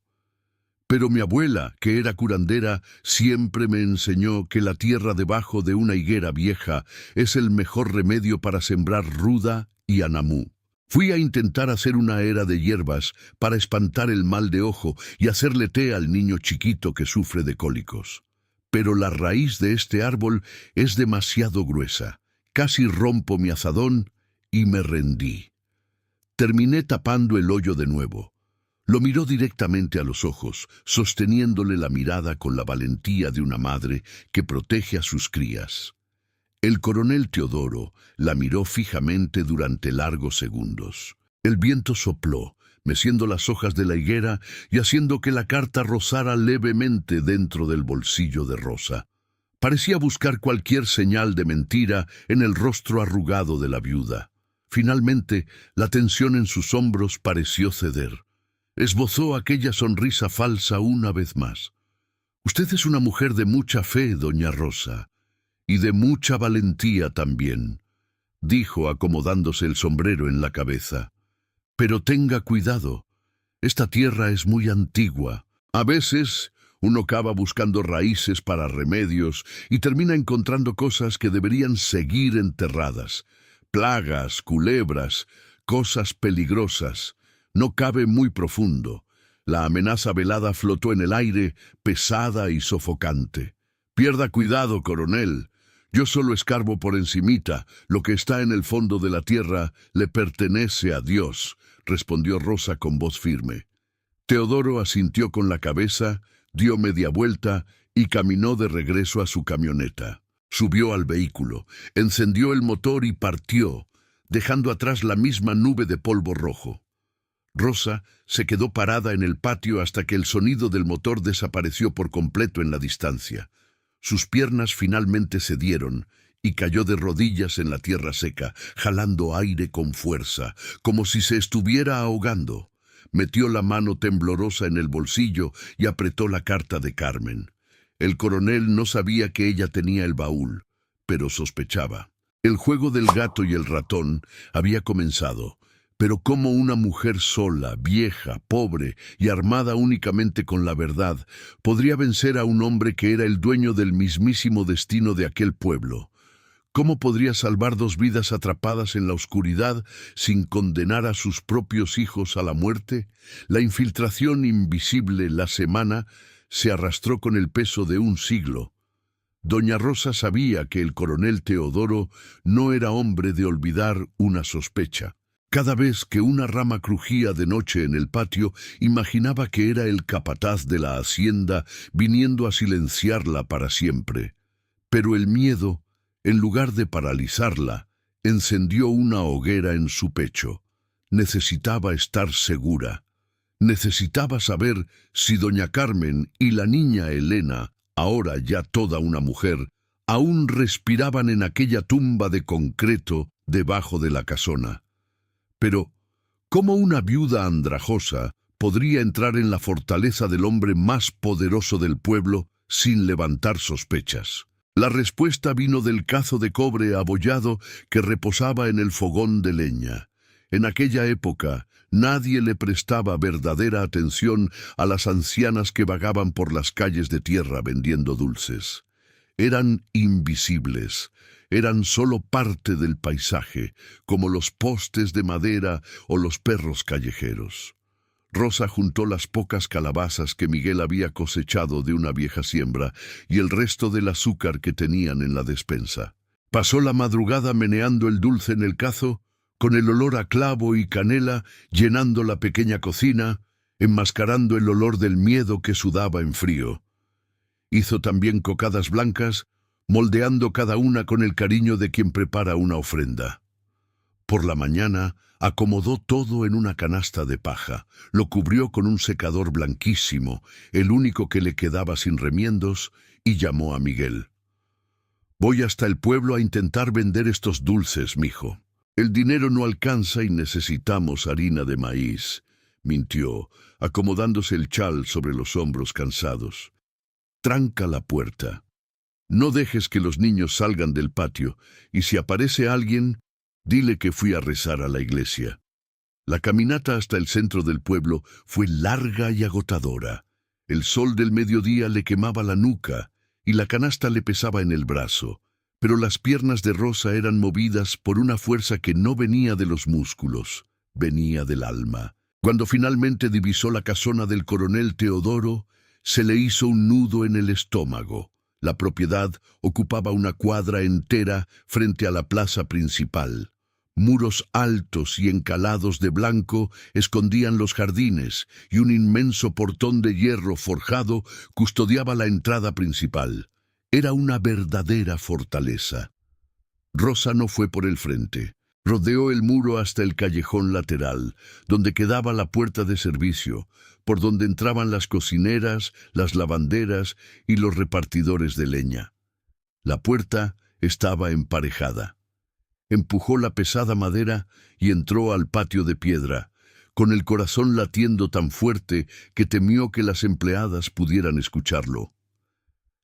Pero mi abuela, que era curandera, siempre me enseñó que la tierra debajo de una higuera vieja es el mejor remedio para sembrar ruda y anamú. Fui a intentar hacer una era de hierbas para espantar el mal de ojo y hacerle té al niño chiquito que sufre de cólicos. Pero la raíz de este árbol es demasiado gruesa. Casi rompo mi azadón y me rendí. Terminé tapando el hoyo de nuevo. Lo miró directamente a los ojos, sosteniéndole la mirada con la valentía de una madre que protege a sus crías. El coronel Teodoro la miró fijamente durante largos segundos. El viento sopló, meciendo las hojas de la higuera y haciendo que la carta rozara levemente dentro del bolsillo de Rosa. Parecía buscar cualquier señal de mentira en el rostro arrugado de la viuda. Finalmente, la tensión en sus hombros pareció ceder. Esbozó aquella sonrisa falsa una vez más. «Usted es una mujer de mucha fe, doña Rosa, y de mucha valentía también», dijo acomodándose el sombrero en la cabeza. «Pero tenga cuidado, esta tierra es muy antigua. A veces uno cava buscando raíces para remedios y termina encontrando cosas que deberían seguir enterradas. Plagas, culebras, cosas peligrosas. No cabe muy profundo. La amenaza velada flotó en el aire, pesada y sofocante. Pierda cuidado, coronel. Yo solo escarbo por encimita. Lo que está en el fondo de la tierra le pertenece a Dios», respondió Rosa con voz firme. Teodoro asintió con la cabeza, dio media vuelta y caminó de regreso a su camioneta. Subió al vehículo, encendió el motor y partió, dejando atrás la misma nube de polvo rojo. Rosa se quedó parada en el patio hasta que el sonido del motor desapareció por completo en la distancia. Sus piernas finalmente cedieron y cayó de rodillas en la tierra seca, jalando aire con fuerza, como si se estuviera ahogando. Metió la mano temblorosa en el bolsillo y apretó la carta de Carmen. El coronel no sabía que ella tenía el baúl, pero sospechaba. El juego del gato y el ratón había comenzado, pero cómo una mujer sola, vieja, pobre y armada únicamente con la verdad podría vencer a un hombre que era el dueño del mismísimo destino de aquel pueblo. ¿Cómo podría salvar dos vidas atrapadas en la oscuridad sin condenar a sus propios hijos a la muerte? La infiltración invisible, la semana, se arrastró con el peso de un siglo. Doña Rosa sabía que el coronel Teodoro no era hombre de olvidar una sospecha. Cada vez que una rama crujía de noche en el patio, imaginaba que era el capataz de la hacienda viniendo a silenciarla para siempre. Pero el miedo, en lugar de paralizarla, encendió una hoguera en su pecho. Necesitaba estar segura. Necesitaba saber si doña Carmen y la niña Elena, ahora ya toda una mujer, aún respiraban en aquella tumba de concreto debajo de la casona. Pero, ¿cómo una viuda andrajosa podría entrar en la fortaleza del hombre más poderoso del pueblo sin levantar sospechas? La respuesta vino del cazo de cobre abollado que reposaba en el fogón de leña. En aquella época, nadie le prestaba verdadera atención a las ancianas que vagaban por las calles de tierra vendiendo dulces. Eran invisibles, eran solo parte del paisaje, como los postes de madera o los perros callejeros. Rosa juntó las pocas calabazas que Miguel había cosechado de una vieja siembra y el resto del azúcar que tenían en la despensa. Pasó la madrugada meneando el dulce en el cazo, con el olor a clavo y canela llenando la pequeña cocina, enmascarando el olor del miedo que sudaba en frío. Hizo también cocadas blancas, moldeando cada una con el cariño de quien prepara una ofrenda. Por la mañana acomodó todo en una canasta de paja, lo cubrió con un secador blanquísimo, el único que le quedaba sin remiendos, y llamó a Miguel. «Voy hasta el pueblo a intentar vender estos dulces, mijo. El dinero no alcanza y necesitamos harina de maíz», mintió, acomodándose el chal sobre los hombros cansados. «Tranca la puerta. No dejes que los niños salgan del patio, y si aparece alguien, dile que fui a rezar a la iglesia». La caminata hasta el centro del pueblo fue larga y agotadora. El sol del mediodía le quemaba la nuca y la canasta le pesaba en el brazo, pero las piernas de Rosa eran movidas por una fuerza que no venía de los músculos, venía del alma. Cuando finalmente divisó la casona del coronel Teodoro, se le hizo un nudo en el estómago. La propiedad ocupaba una cuadra entera frente a la plaza principal. Muros altos y encalados de blanco escondían los jardines y un inmenso portón de hierro forjado custodiaba la entrada principal. Era una verdadera fortaleza. Rosa no fue por el frente. Rodeó el muro hasta el callejón lateral, donde quedaba la puerta de servicio, por donde entraban las cocineras, las lavanderas y los repartidores de leña. La puerta estaba emparejada. Empujó la pesada madera y entró al patio de piedra, con el corazón latiendo tan fuerte que temió que las empleadas pudieran escucharlo.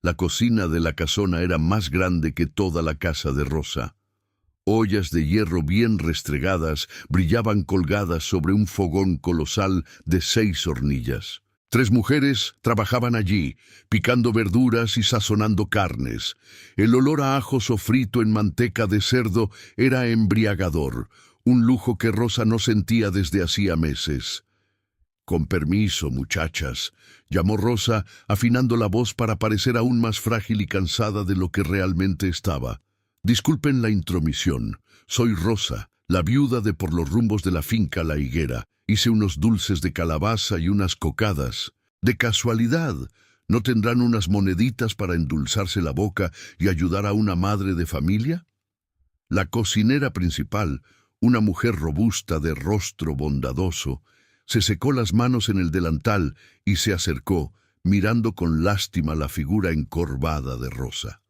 La cocina de la casona era más grande que toda la casa de Rosa. Ollas de hierro bien restregadas brillaban colgadas sobre un fogón colosal de 6 hornillas. 3 mujeres trabajaban allí, picando verduras y sazonando carnes. El olor a ajo sofrito en manteca de cerdo era embriagador, un lujo que Rosa no sentía desde hacía meses. «Con permiso, muchachas», llamó Rosa, afinando la voz para parecer aún más frágil y cansada de lo que realmente estaba. «Disculpen la intromisión. Soy Rosa, la viuda de por los rumbos de la finca La Higuera. Hice unos dulces de calabaza y unas cocadas. De casualidad, ¿no tendrán unas moneditas para endulzarse la boca y ayudar a una madre de familia?» La cocinera principal, una mujer robusta de rostro bondadoso, se secó las manos en el delantal y se acercó, mirando con lástima la figura encorvada de Rosa.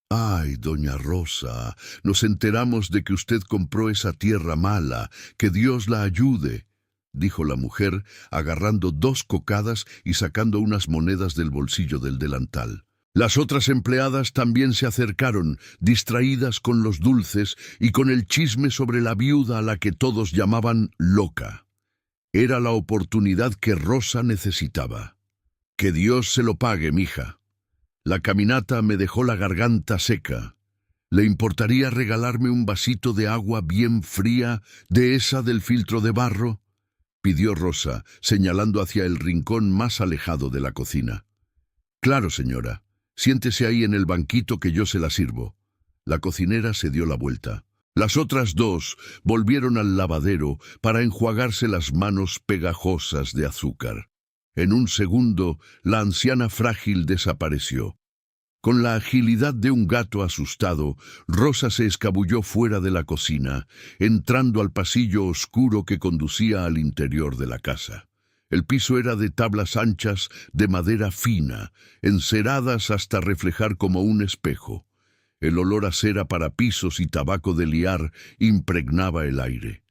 «Ay, doña Rosa, nos enteramos de que usted compró esa tierra mala. Que Dios la ayude», dijo la mujer, agarrando 2 cocadas y sacando unas monedas del bolsillo del delantal. Las otras empleadas también se acercaron, distraídas con los dulces y con el chisme sobre la viuda a la que todos llamaban loca. Era la oportunidad que Rosa necesitaba. «Que Dios se lo pague, mija. La caminata me dejó la garganta seca. ¿Le importaría regalarme un vasito de agua bien fría, de esa del filtro de barro?», pidió Rosa, señalando hacia el rincón más alejado de la cocina. «Claro, señora. Siéntese ahí en el banquito que yo se la sirvo». La cocinera se dio la vuelta. Las otras 2 volvieron al lavadero para enjuagarse las manos pegajosas de azúcar. En un segundo, la anciana frágil desapareció. Con la agilidad de un gato asustado, Rosa se escabulló fuera de la cocina, entrando al pasillo oscuro que conducía al interior de la casa. El piso era de tablas anchas de madera fina, enceradas hasta reflejar como un espejo. El olor a cera para pisos y tabaco de liar impregnaba el aire.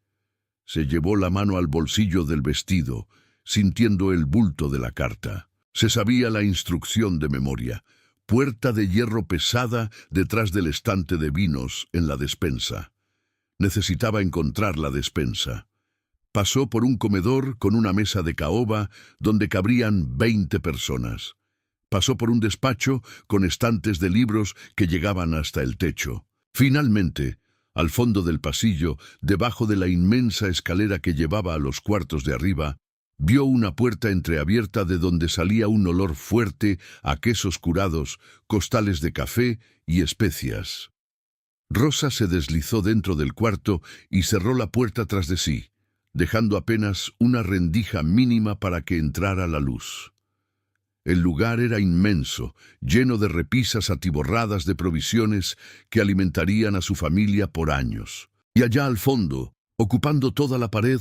Se llevó la mano al bolsillo del vestido, sintiendo el bulto de la carta. Se sabía la instrucción de memoria: puerta de hierro pesada detrás del estante de vinos en la despensa. Necesitaba encontrar la despensa. Pasó por un comedor con una mesa de caoba donde cabrían 20 personas. Pasó por un despacho con estantes de libros que llegaban hasta el techo. Finalmente, al fondo del pasillo, debajo de la inmensa escalera que llevaba a los cuartos de arriba, vio una puerta entreabierta de donde salía un olor fuerte a quesos curados, costales de café y especias. Rosa se deslizó dentro del cuarto y cerró la puerta tras de sí, dejando apenas una rendija mínima para que entrara la luz. El lugar era inmenso, lleno de repisas atiborradas de provisiones que alimentarían a su familia por años. Y allá al fondo, ocupando toda la pared,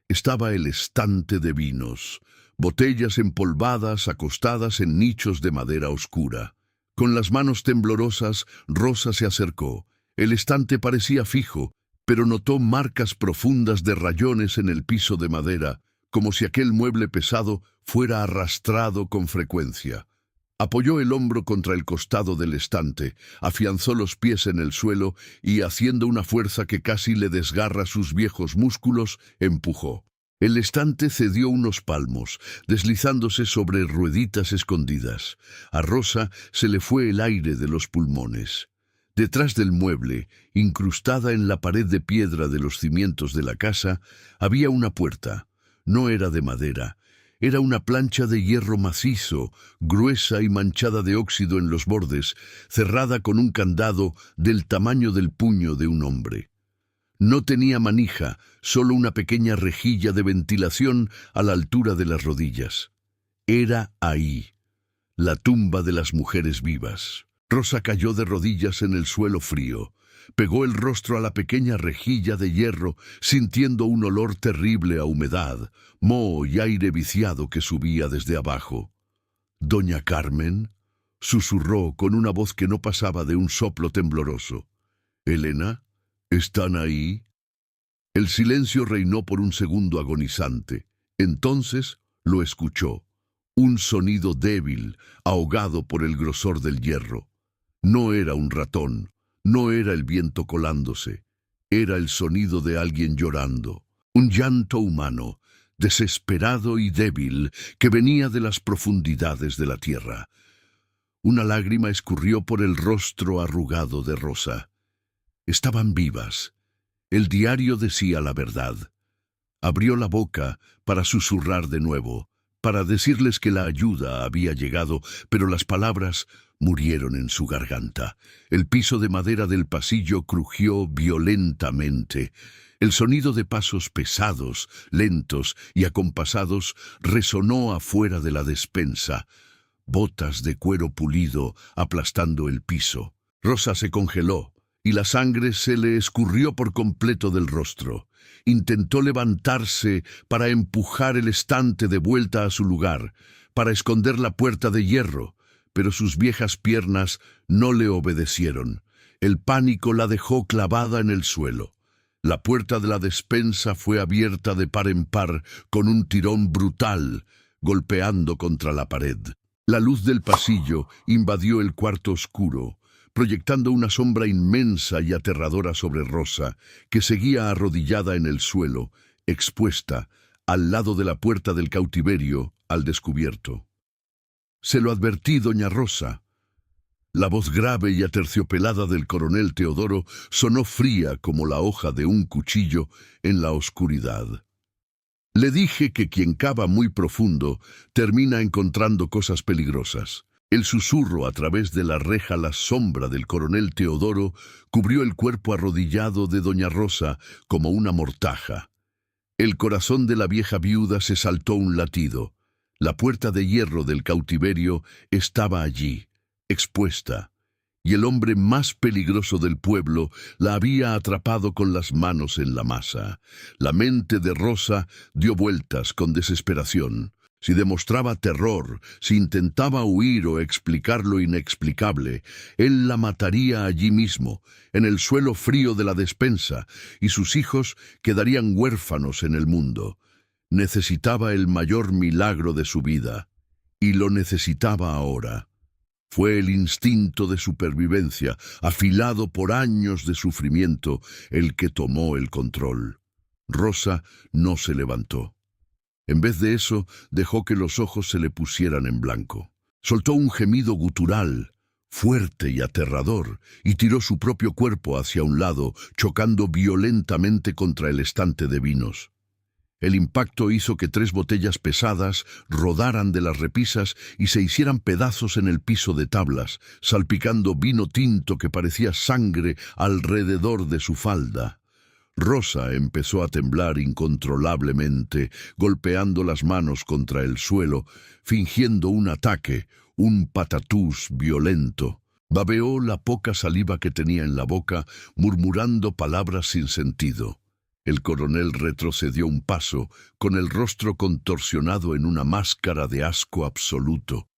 estaba el estante de vinos, botellas empolvadas acostadas en nichos de madera oscura. Con las manos temblorosas, Rosa se acercó. El estante parecía fijo, pero notó marcas profundas de rayones en el piso de madera, como si aquel mueble pesado fuera arrastrado con frecuencia. Apoyó el hombro contra el costado del estante, afianzó los pies en el suelo y, haciendo una fuerza que casi le desgarra sus viejos músculos, empujó. El estante cedió unos palmos, deslizándose sobre rueditas escondidas. A Rosa se le fue el aire de los pulmones. Detrás del mueble, incrustada en la pared de piedra de los cimientos de la casa, había una puerta. No era de madera. Era una plancha de hierro macizo, gruesa y manchada de óxido en los bordes, cerrada con un candado del tamaño del puño de un hombre. No tenía manija, solo una pequeña rejilla de ventilación a la altura de las rodillas. Era ahí, la tumba de las mujeres vivas. Rosa cayó de rodillas en el suelo frío. Pegó el rostro a la pequeña rejilla de hierro, sintiendo un olor terrible a humedad, moho y aire viciado que subía desde abajo. «Doña Carmen», susurró con una voz que no pasaba de un soplo tembloroso. «Elena, ¿están ahí?». El silencio reinó por un segundo agonizante. Entonces lo escuchó. Un sonido débil, ahogado por el grosor del hierro. No era un ratón. No era el viento colándose, era el sonido de alguien llorando, un llanto humano, desesperado y débil, que venía de las profundidades de la tierra. Una lágrima escurrió por el rostro arrugado de Rosa. Estaban vivas. El diario decía la verdad. Abrió la boca para susurrar de nuevo, para decirles que la ayuda había llegado, pero las palabras murieron en su garganta. El piso de madera del pasillo crujió violentamente. El sonido de pasos pesados, lentos y acompasados resonó afuera de la despensa. Botas de cuero pulido aplastando el piso. Rosa se congeló y la sangre se le escurrió por completo del rostro. Intentó levantarse para empujar el estante de vuelta a su lugar, para esconder la puerta de hierro, pero sus viejas piernas no le obedecieron. El pánico la dejó clavada en el suelo. La puerta de la despensa fue abierta de par en par con un tirón brutal, golpeando contra la pared. La luz del pasillo invadió el cuarto oscuro, proyectando una sombra inmensa y aterradora sobre Rosa, que seguía arrodillada en el suelo, expuesta, al lado de la puerta del cautiverio, al descubierto. «Se lo advertí, doña Rosa». La voz grave y aterciopelada del coronel Teodoro sonó fría como la hoja de un cuchillo en la oscuridad. «Le dije que quien cava muy profundo termina encontrando cosas peligrosas». El susurro a través de la reja, la sombra del coronel Teodoro, cubrió el cuerpo arrodillado de doña Rosa como una mortaja. El corazón de la vieja viuda se saltó un latido. La puerta de hierro del cautiverio estaba allí, expuesta, y el hombre más peligroso del pueblo la había atrapado con las manos en la masa. La mente de Rosa dio vueltas con desesperación. Si demostraba terror, si intentaba huir o explicar lo inexplicable, él la mataría allí mismo, en el suelo frío de la despensa, y sus hijos quedarían huérfanos en el mundo. Necesitaba el mayor milagro de su vida, y lo necesitaba ahora. Fue el instinto de supervivencia, afilado por años de sufrimiento, el que tomó el control. Rosa no se levantó. En vez de eso, dejó que los ojos se le pusieran en blanco. Soltó un gemido gutural, fuerte y aterrador, y tiró su propio cuerpo hacia un lado, chocando violentamente contra el estante de vinos. El impacto hizo que 3 botellas pesadas rodaran de las repisas y se hicieran pedazos en el piso de tablas, salpicando vino tinto que parecía sangre alrededor de su falda. Rosa empezó a temblar incontrolablemente, golpeando las manos contra el suelo, fingiendo un ataque, un patatús violento. Babeó la poca saliva que tenía en la boca, murmurando palabras sin sentido. El coronel retrocedió un paso, con el rostro contorsionado en una máscara de asco absoluto.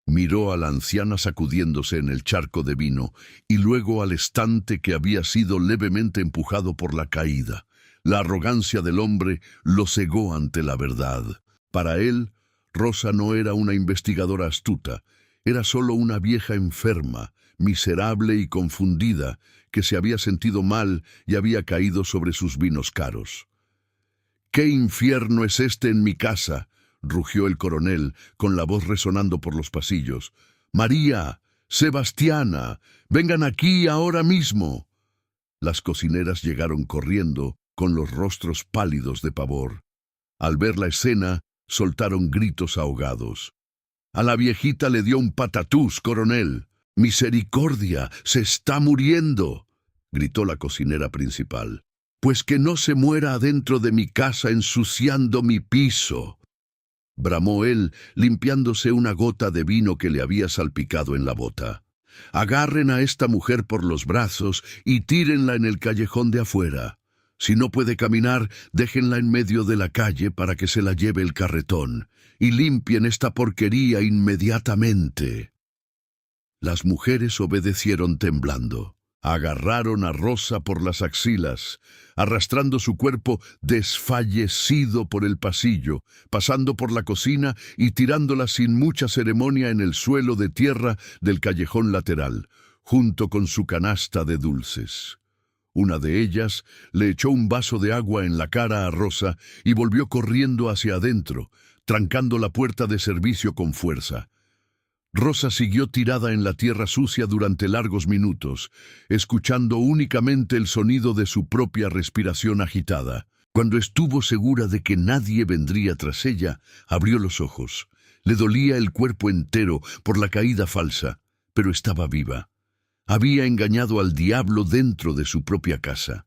Miró a la anciana sacudiéndose en el charco de vino y luego al estante que había sido levemente empujado por la caída. La arrogancia del hombre lo cegó ante la verdad. Para él, Rosa no era una investigadora astuta, era solo una vieja enferma, miserable y confundida, que se había sentido mal y había caído sobre sus vinos caros. «¿Qué infierno es este en mi casa?», rugió el coronel, con la voz resonando por los pasillos. «María, Sebastiana, vengan aquí ahora mismo». Las cocineras llegaron corriendo, con los rostros pálidos de pavor. Al ver la escena, soltaron gritos ahogados. «A la viejita le dio un patatús, coronel». «¡Misericordia! ¡Se está muriendo!», gritó la cocinera principal. «Pues que no se muera adentro de mi casa ensuciando mi piso», bramó él, limpiándose una gota de vino que le había salpicado en la bota. «Agarren a esta mujer por los brazos y tírenla en el callejón de afuera. Si no puede caminar, déjenla en medio de la calle para que se la lleve el carretón, y limpien esta porquería inmediatamente». Las mujeres obedecieron temblando. Agarraron a Rosa por las axilas, arrastrando su cuerpo desfallecido por el pasillo, pasando por la cocina y tirándola sin mucha ceremonia en el suelo de tierra del callejón lateral, junto con su canasta de dulces. Una de ellas le echó un vaso de agua en la cara a Rosa y volvió corriendo hacia adentro, trancando la puerta de servicio con fuerza. Rosa siguió tirada en la tierra sucia durante largos minutos, escuchando únicamente el sonido de su propia respiración agitada. Cuando estuvo segura de que nadie vendría tras ella, abrió los ojos. Le dolía el cuerpo entero por la caída falsa, pero estaba viva. Había engañado al diablo dentro de su propia casa.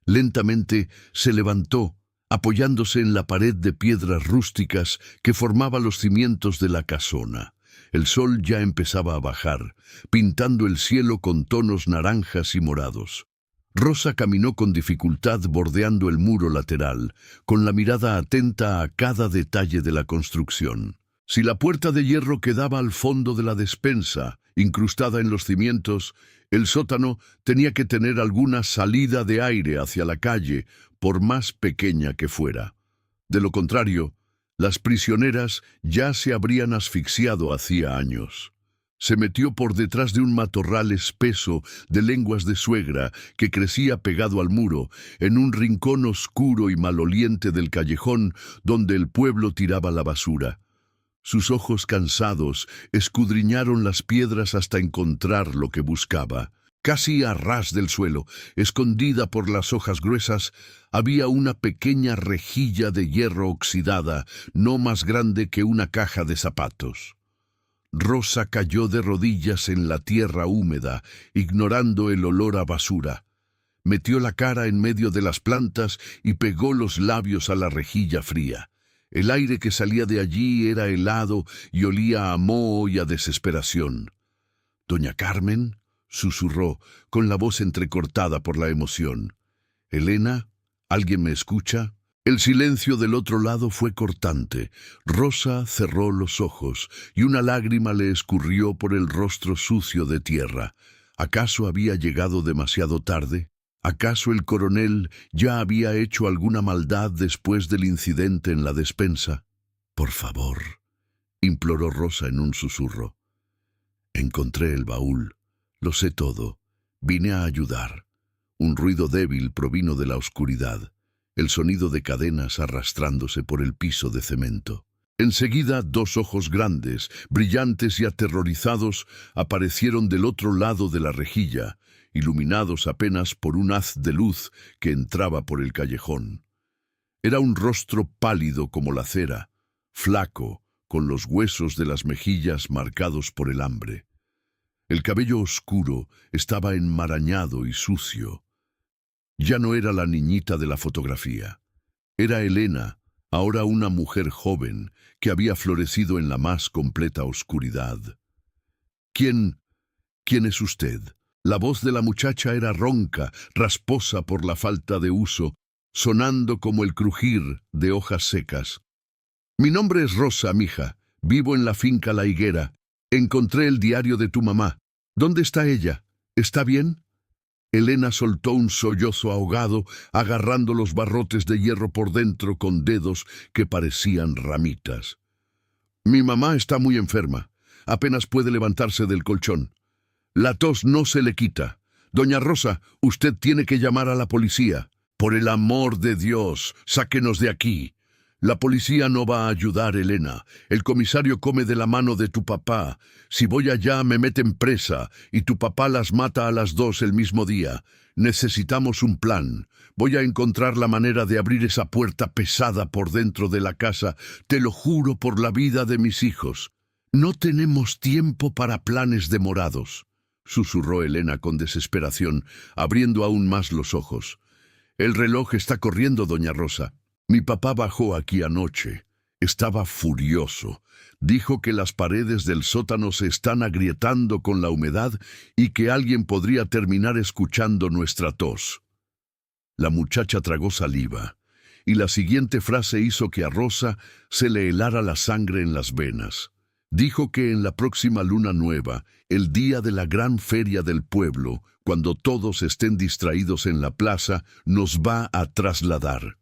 Lentamente se levantó, apoyándose en la pared de piedras rústicas que formaba los cimientos de la casona. El sol ya empezaba a bajar, pintando el cielo con tonos naranjas y morados. Rosa caminó con dificultad bordeando el muro lateral, con la mirada atenta a cada detalle de la construcción. Si la puerta de hierro quedaba al fondo de la despensa, incrustada en los cimientos, el sótano tenía que tener alguna salida de aire hacia la calle, por más pequeña que fuera. De lo contrario, las prisioneras ya se habrían asfixiado hacía años. Se metió por detrás de un matorral espeso de lenguas de suegra que crecía pegado al muro, en un rincón oscuro y maloliente del callejón donde el pueblo tiraba la basura. Sus ojos cansados escudriñaron las piedras hasta encontrar lo que buscaba. Casi a ras del suelo, escondida por las hojas gruesas, había una pequeña rejilla de hierro oxidada, no más grande que una caja de zapatos. Rosa cayó de rodillas en la tierra húmeda, ignorando el olor a basura. Metió la cara en medio de las plantas y pegó los labios a la rejilla fría. El aire que salía de allí era helado y olía a moho y a desesperación. «¿Doña Carmen?», susurró, con la voz entrecortada por la emoción. «¿Elena? ¿Alguien me escucha?». El silencio del otro lado fue cortante. Rosa cerró los ojos y una lágrima le escurrió por el rostro sucio de tierra. ¿Acaso había llegado demasiado tarde? ¿Acaso el coronel ya había hecho alguna maldad después del incidente en la despensa? «Por favor», imploró Rosa en un susurro. «Encontré el baúl. Lo sé todo. Vine a ayudar». Un ruido débil provino de la oscuridad, el sonido de cadenas arrastrándose por el piso de cemento. Enseguida, dos ojos grandes, brillantes y aterrorizados, aparecieron del otro lado de la rejilla, iluminados apenas por un haz de luz que entraba por el callejón. Era un rostro pálido como la cera, flaco, con los huesos de las mejillas marcados por el hambre. El cabello oscuro estaba enmarañado y sucio. Ya no era la niñita de la fotografía. Era Elena, ahora una mujer joven, que había florecido en la más completa oscuridad. «¿Quién es usted?». La voz de la muchacha era ronca, rasposa por la falta de uso, sonando como el crujir de hojas secas. «Mi nombre es Rosa, mija. Vivo en la finca La Higuera. Encontré el diario de tu mamá. ¿Dónde está ella? ¿Está bien?». Elena soltó un sollozo ahogado, agarrando los barrotes de hierro por dentro con dedos que parecían ramitas. «Mi mamá está muy enferma. Apenas puede levantarse del colchón. La tos no se le quita. Doña Rosa, usted tiene que llamar a la policía. Por el amor de Dios, sáquenos de aquí». «La policía no va a ayudar, Elena. El comisario come de la mano de tu papá. Si voy allá me meten presa y tu papá las mata a las 2 el mismo día. Necesitamos un plan. Voy a encontrar la manera de abrir esa puerta pesada por dentro de la casa. Te lo juro por la vida de mis hijos». «No tenemos tiempo para planes demorados», susurró Elena con desesperación, abriendo aún más los ojos. «El reloj está corriendo, doña Rosa. Mi papá bajó aquí anoche. Estaba furioso. Dijo que las paredes del sótano se están agrietando con la humedad y que alguien podría terminar escuchando nuestra tos». La muchacha tragó saliva, y la siguiente frase hizo que a Rosa se le helara la sangre en las venas. Dijo que en la próxima luna nueva, el día de la gran feria del pueblo, cuando todos estén distraídos en la plaza, nos va a trasladar.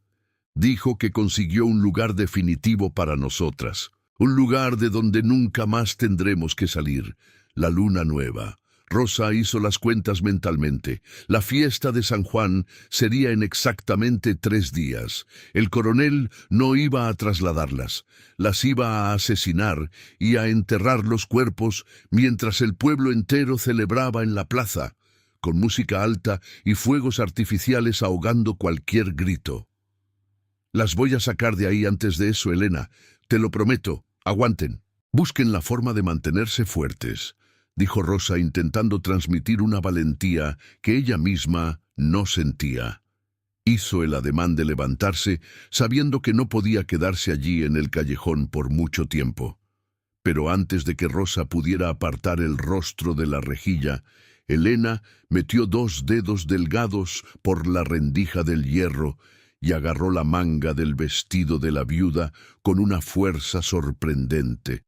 Dijo que consiguió un lugar definitivo para nosotras, un lugar de donde nunca más tendremos que salir, la luna nueva. Rosa hizo las cuentas mentalmente. La fiesta de San Juan sería en exactamente 3 días. El coronel no iba a trasladarlas, las iba a asesinar y a enterrar los cuerpos mientras el pueblo entero celebraba en la plaza, con música alta y fuegos artificiales ahogando cualquier grito. «Las voy a sacar de ahí antes de eso, Elena. Te lo prometo. Aguanten. Busquen la forma de mantenerse fuertes», dijo Rosa, intentando transmitir una valentía que ella misma no sentía. Hizo el ademán de levantarse, sabiendo que no podía quedarse allí en el callejón por mucho tiempo. Pero antes de que Rosa pudiera apartar el rostro de la rejilla, Elena metió 2 dedos delgados por la rendija del hierro y agarró la manga del vestido de la viuda con una fuerza sorprendente.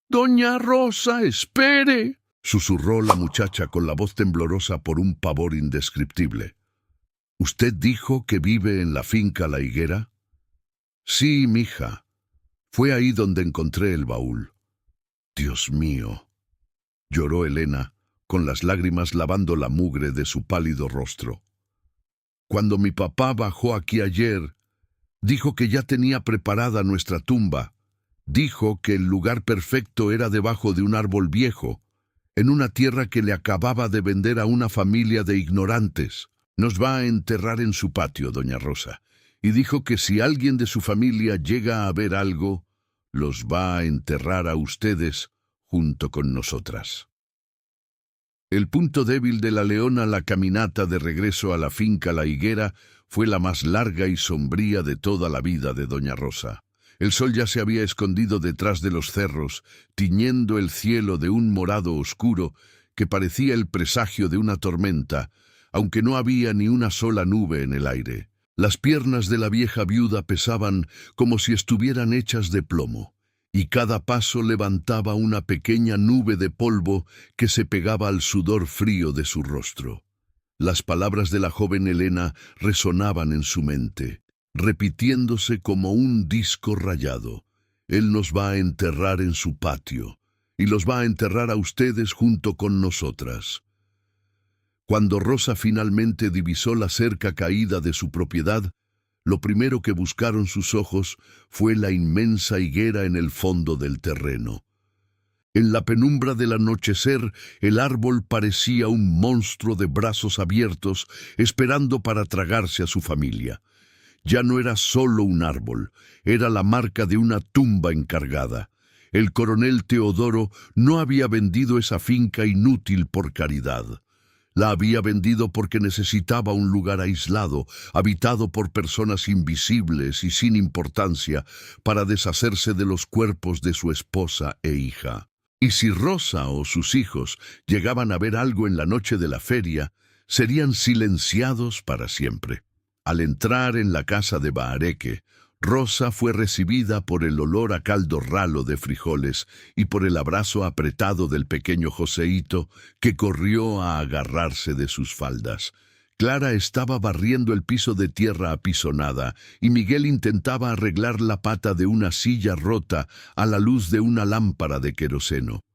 «¡Doña Rosa, espere!», susurró la muchacha con la voz temblorosa por un pavor indescriptible. «¿Usted dijo que vive en la finca La Higuera?» «Sí, mija. Fue ahí donde encontré el baúl». «Dios mío», lloró Elena, con las lágrimas lavando la mugre de su pálido rostro. «Cuando mi papá bajó aquí ayer, dijo que ya tenía preparada nuestra tumba. Dijo que el lugar perfecto era debajo de un árbol viejo, en una tierra que le acababa de vender a una familia de ignorantes. Nos va a enterrar en su patio, doña Rosa, y dijo que si alguien de su familia llega a ver algo, los va a enterrar a ustedes junto con nosotras». El punto débil de la leona, la caminata de regreso a la finca La Higuera, fue la más larga y sombría de toda la vida de doña Rosa. El sol ya se había escondido detrás de los cerros, tiñendo el cielo de un morado oscuro que parecía el presagio de una tormenta, aunque no había ni una sola nube en el aire. Las piernas de la vieja viuda pesaban como si estuvieran hechas de plomo, y cada paso levantaba una pequeña nube de polvo que se pegaba al sudor frío de su rostro. Las palabras de la joven Elena resonaban en su mente, repitiéndose como un disco rayado. Él nos va a enterrar en su patio, y los va a enterrar a ustedes junto con nosotras. Cuando Rosa finalmente divisó la cerca caída de su propiedad, lo primero que buscaron sus ojos fue la inmensa higuera en el fondo del terreno. En la penumbra del anochecer, el árbol parecía un monstruo de brazos abiertos, esperando para tragarse a su familia. Ya no era solo un árbol, era la marca de una tumba encargada. El coronel Teodoro no había vendido esa finca inútil por caridad. La había vendido porque necesitaba un lugar aislado, habitado por personas invisibles y sin importancia, para deshacerse de los cuerpos de su esposa e hija. Y si Rosa o sus hijos llegaban a ver algo en la noche de la feria, serían silenciados para siempre. Al entrar en la casa de Bahareque, Rosa fue recibida por el olor a caldo ralo de frijoles y por el abrazo apretado del pequeño Joseíto, que corrió a agarrarse de sus faldas. Clara estaba barriendo el piso de tierra apisonada y Miguel intentaba arreglar la pata de una silla rota a la luz de una lámpara de queroseno.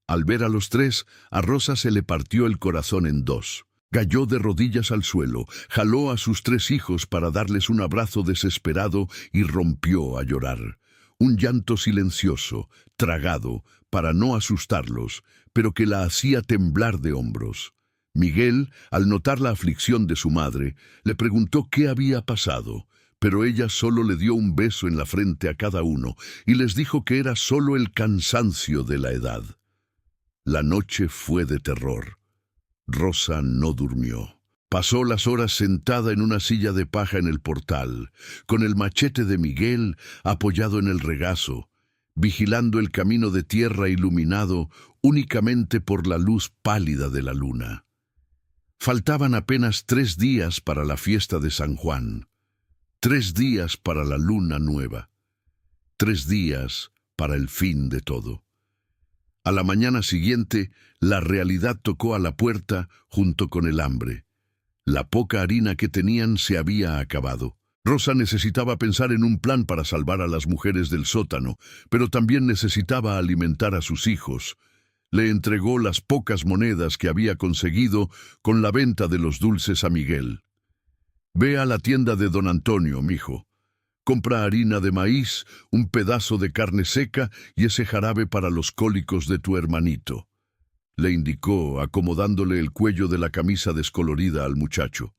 Al ver a los tres, a Rosa se le partió el corazón en dos. Cayó de rodillas al suelo, jaló a sus tres hijos para darles un abrazo desesperado y rompió a llorar. Un llanto silencioso, tragado, para no asustarlos, pero que la hacía temblar de hombros. Miguel, al notar la aflicción de su madre, le preguntó qué había pasado, pero ella solo le dio un beso en la frente a cada uno y les dijo que era solo el cansancio de la edad. La noche fue de terror. Rosa no durmió. Pasó las horas sentada en una silla de paja en el portal, con el machete de Miguel apoyado en el regazo, vigilando el camino de tierra iluminado únicamente por la luz pálida de la luna. Faltaban apenas 3 días para la fiesta de San Juan, 3 días para la luna nueva, 3 días para el fin de todo. A la mañana siguiente, la realidad tocó a la puerta junto con el hambre. La poca harina que tenían se había acabado. Rosa necesitaba pensar en un plan para salvar a las mujeres del sótano, pero también necesitaba alimentar a sus hijos. Le entregó las pocas monedas que había conseguido con la venta de los dulces a Miguel. «Ve a la tienda de don Antonio, mijo. Compra harina de maíz, un pedazo de carne seca y ese jarabe para los cólicos de tu hermanito», le indicó, acomodándole el cuello de la camisa descolorida al muchacho.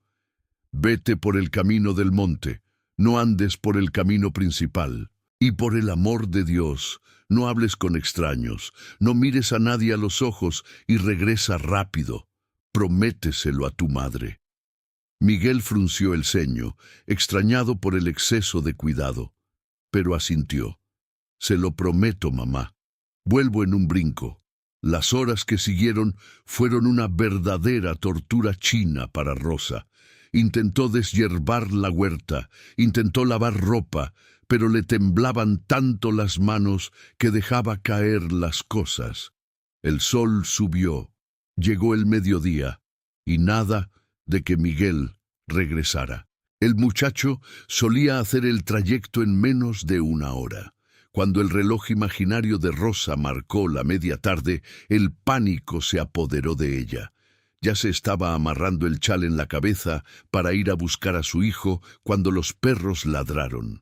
«Vete por el camino del monte, no andes por el camino principal. Y por el amor de Dios, no hables con extraños, no mires a nadie a los ojos y regresa rápido. Prométeselo a tu madre». Miguel frunció el ceño, extrañado por el exceso de cuidado, pero asintió. «Se lo prometo, mamá. Vuelvo en un brinco». Las horas que siguieron fueron una verdadera tortura china para Rosa, Intentó deshiervar la huerta, intentó lavar ropa, pero le temblaban tanto las manos que dejaba caer las cosas. El sol subió, llegó el mediodía, y nada de que Miguel regresara. El muchacho solía hacer el trayecto en menos de una hora. Cuando el reloj imaginario de Rosa marcó la media tarde, el pánico se apoderó de ella. Ya se estaba amarrando el chal en la cabeza para ir a buscar a su hijo cuando los perros ladraron.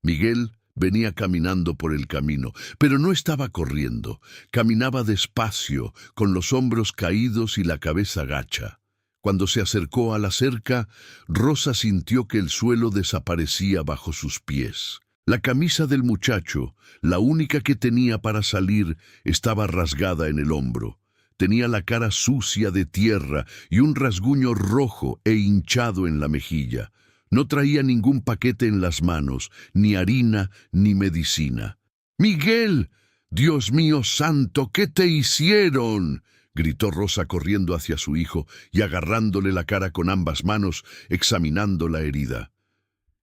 Miguel venía caminando por el camino, pero no estaba corriendo. Caminaba despacio, con los hombros caídos y la cabeza gacha. Cuando se acercó a la cerca, Rosa sintió que el suelo desaparecía bajo sus pies. La camisa del muchacho, la única que tenía para salir, estaba rasgada en el hombro. Tenía la cara sucia de tierra y un rasguño rojo e hinchado en la mejilla. No traía ningún paquete en las manos, ni harina ni medicina. ¡Miguel! ¡Dios mío santo! ¿Qué te hicieron?, gritó Rosa corriendo hacia su hijo y agarrándole la cara con ambas manos, examinando la herida.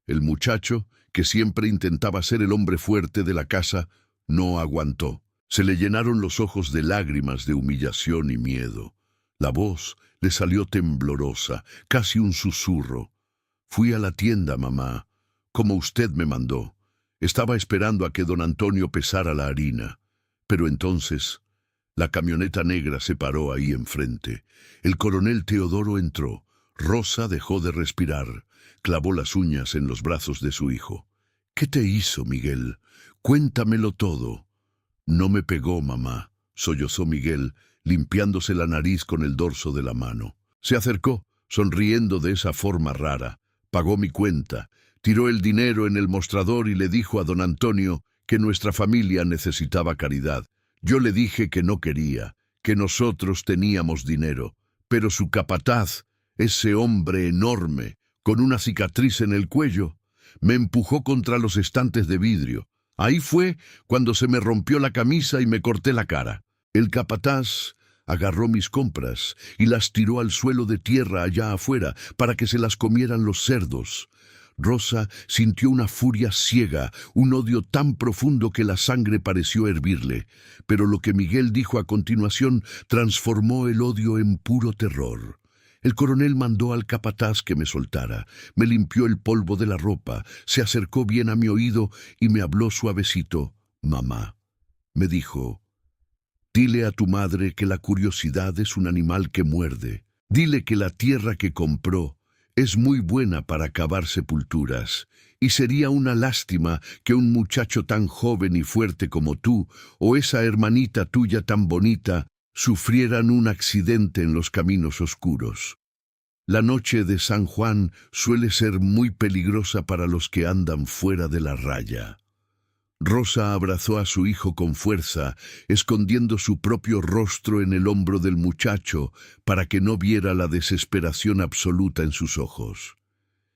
El muchacho, que siempre intentaba ser el hombre fuerte de la casa, no aguantó. Se le llenaron los ojos de lágrimas de humillación y miedo. La voz le salió temblorosa, casi un susurro. «Fui a la tienda, mamá, como usted me mandó. Estaba esperando a que don Antonio pesara la harina. Pero entonces la camioneta negra se paró ahí enfrente. El coronel Teodoro entró. Rosa dejó de respirar. Clavó las uñas en los brazos de su hijo. «¿Qué te hizo, Miguel? Cuéntamelo todo». «No me pegó, mamá», sollozó Miguel, limpiándose la nariz con el dorso de la mano. Se acercó, sonriendo de esa forma rara. Pagó mi cuenta, tiró el dinero en el mostrador y le dijo a don Antonio que nuestra familia necesitaba caridad. Yo le dije que no quería, que nosotros teníamos dinero, pero su capataz, ese hombre enorme, con una cicatriz en el cuello, me empujó contra los estantes de vidrio. Ahí fue cuando se me rompió la camisa y me corté la cara. El capataz agarró mis compras y las tiró al suelo de tierra allá afuera para que se las comieran los cerdos. Rosa sintió una furia ciega, un odio tan profundo que la sangre pareció hervirle. Pero lo que Miguel dijo a continuación transformó el odio en puro terror. El coronel mandó al capataz que me soltara, me limpió el polvo de la ropa, se acercó bien a mi oído y me habló suavecito. «Mamá», me dijo, «dile a tu madre que la curiosidad es un animal que muerde. Dile que la tierra que compró es muy buena para cavar sepulturas, y sería una lástima que un muchacho tan joven y fuerte como tú, o esa hermanita tuya tan bonita, sufrieran un accidente en los caminos oscuros. La noche de San Juan suele ser muy peligrosa para los que andan fuera de la raya». Rosa abrazó a su hijo con fuerza, escondiendo su propio rostro en el hombro del muchacho para que no viera la desesperación absoluta en sus ojos.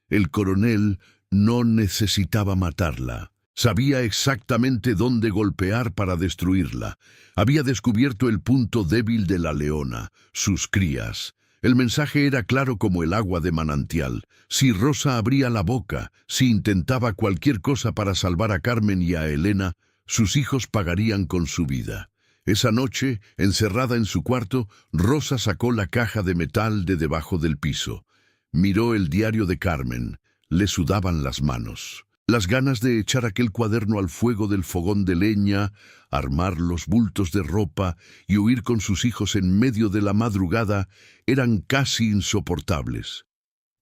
El coronel no necesitaba matarla. Sabía exactamente dónde golpear para destruirla. Había descubierto el punto débil de la leona, sus crías. El mensaje era claro como el agua de manantial. Si Rosa abría la boca, si intentaba cualquier cosa para salvar a Carmen y a Elena, sus hijos pagarían con su vida. Esa noche, encerrada en su cuarto, Rosa sacó la caja de metal de debajo del piso. Miró el diario de Carmen. Le sudaban las manos. Las ganas de echar aquel cuaderno al fuego del fogón de leña, armar los bultos de ropa y huir con sus hijos en medio de la madrugada eran casi insoportables.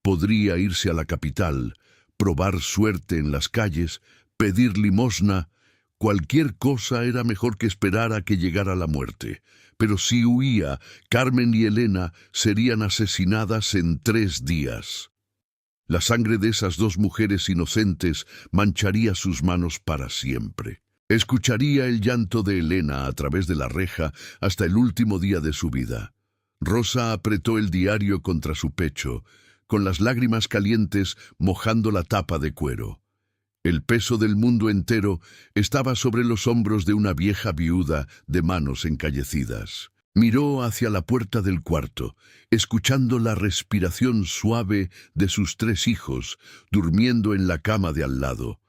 Podría irse a la capital, probar suerte en las calles, pedir limosna. Cualquier cosa era mejor que esperar a que llegara la muerte. Pero si huía, Carmen y Elena serían asesinadas en 3 días. La sangre de esas 2 mujeres inocentes mancharía sus manos para siempre. Escucharía el llanto de Elena a través de la reja hasta el último día de su vida. Rosa apretó el diario contra su pecho, con las lágrimas calientes mojando la tapa de cuero. El peso del mundo entero estaba sobre los hombros de una vieja viuda de manos encallecidas. Miró hacia la puerta del cuarto, escuchando la respiración suave de sus 3 hijos, durmiendo en la cama de al lado.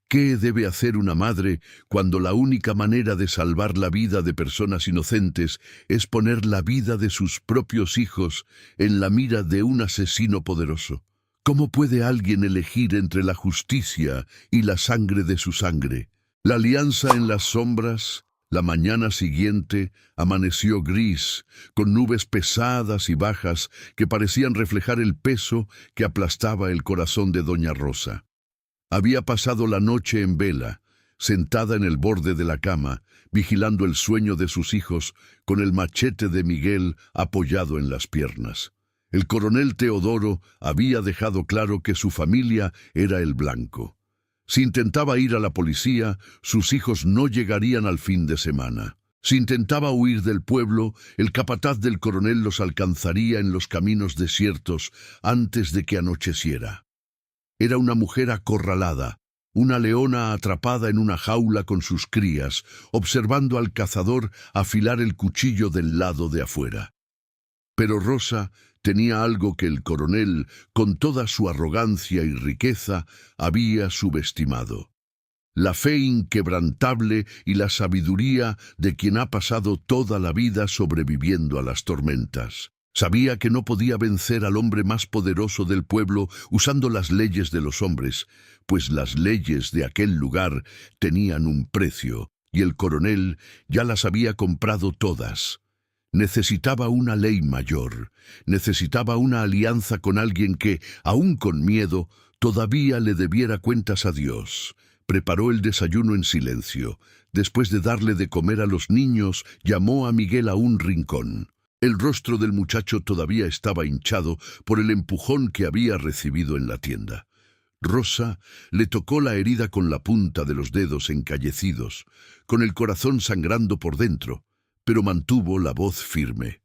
¿Qué debe hacer una madre cuando la única manera de salvar la vida de personas inocentes es poner la vida de sus propios hijos en la mira de un asesino poderoso? ¿Cómo puede alguien elegir entre la justicia y la sangre de su sangre? La alianza en las sombras. La mañana siguiente amaneció gris, con nubes pesadas y bajas que parecían reflejar el peso que aplastaba el corazón de doña Rosa. Había pasado la noche en vela, sentada en el borde de la cama, vigilando el sueño de sus hijos, con el machete de Miguel apoyado en las piernas. El coronel Teodoro había dejado claro que su familia era el blanco. Si intentaba ir a la policía, sus hijos no llegarían al fin de semana. Si intentaba huir del pueblo, el capataz del coronel los alcanzaría en los caminos desiertos antes de que anocheciera. Era una mujer acorralada, una leona atrapada en una jaula con sus crías, observando al cazador afilar el cuchillo del lado de afuera. Pero Rosa tenía algo que el coronel, con toda su arrogancia y riqueza, había subestimado: la fe inquebrantable y la sabiduría de quien ha pasado toda la vida sobreviviendo a las tormentas. Sabía que no podía vencer al hombre más poderoso del pueblo usando las leyes de los hombres, pues las leyes de aquel lugar tenían un precio, y el coronel ya las había comprado todas. Necesitaba una ley mayor, necesitaba una alianza con alguien que, aún con miedo, todavía le debiera cuentas a Dios. Preparó el desayuno en silencio. Después de darle de comer a los niños, llamó a Miguel a un rincón. El rostro del muchacho todavía estaba hinchado por el empujón que había recibido en la tienda. Rosa le tocó la herida con la punta de los dedos encallecidos, con el corazón sangrando por dentro, pero mantuvo la voz firme.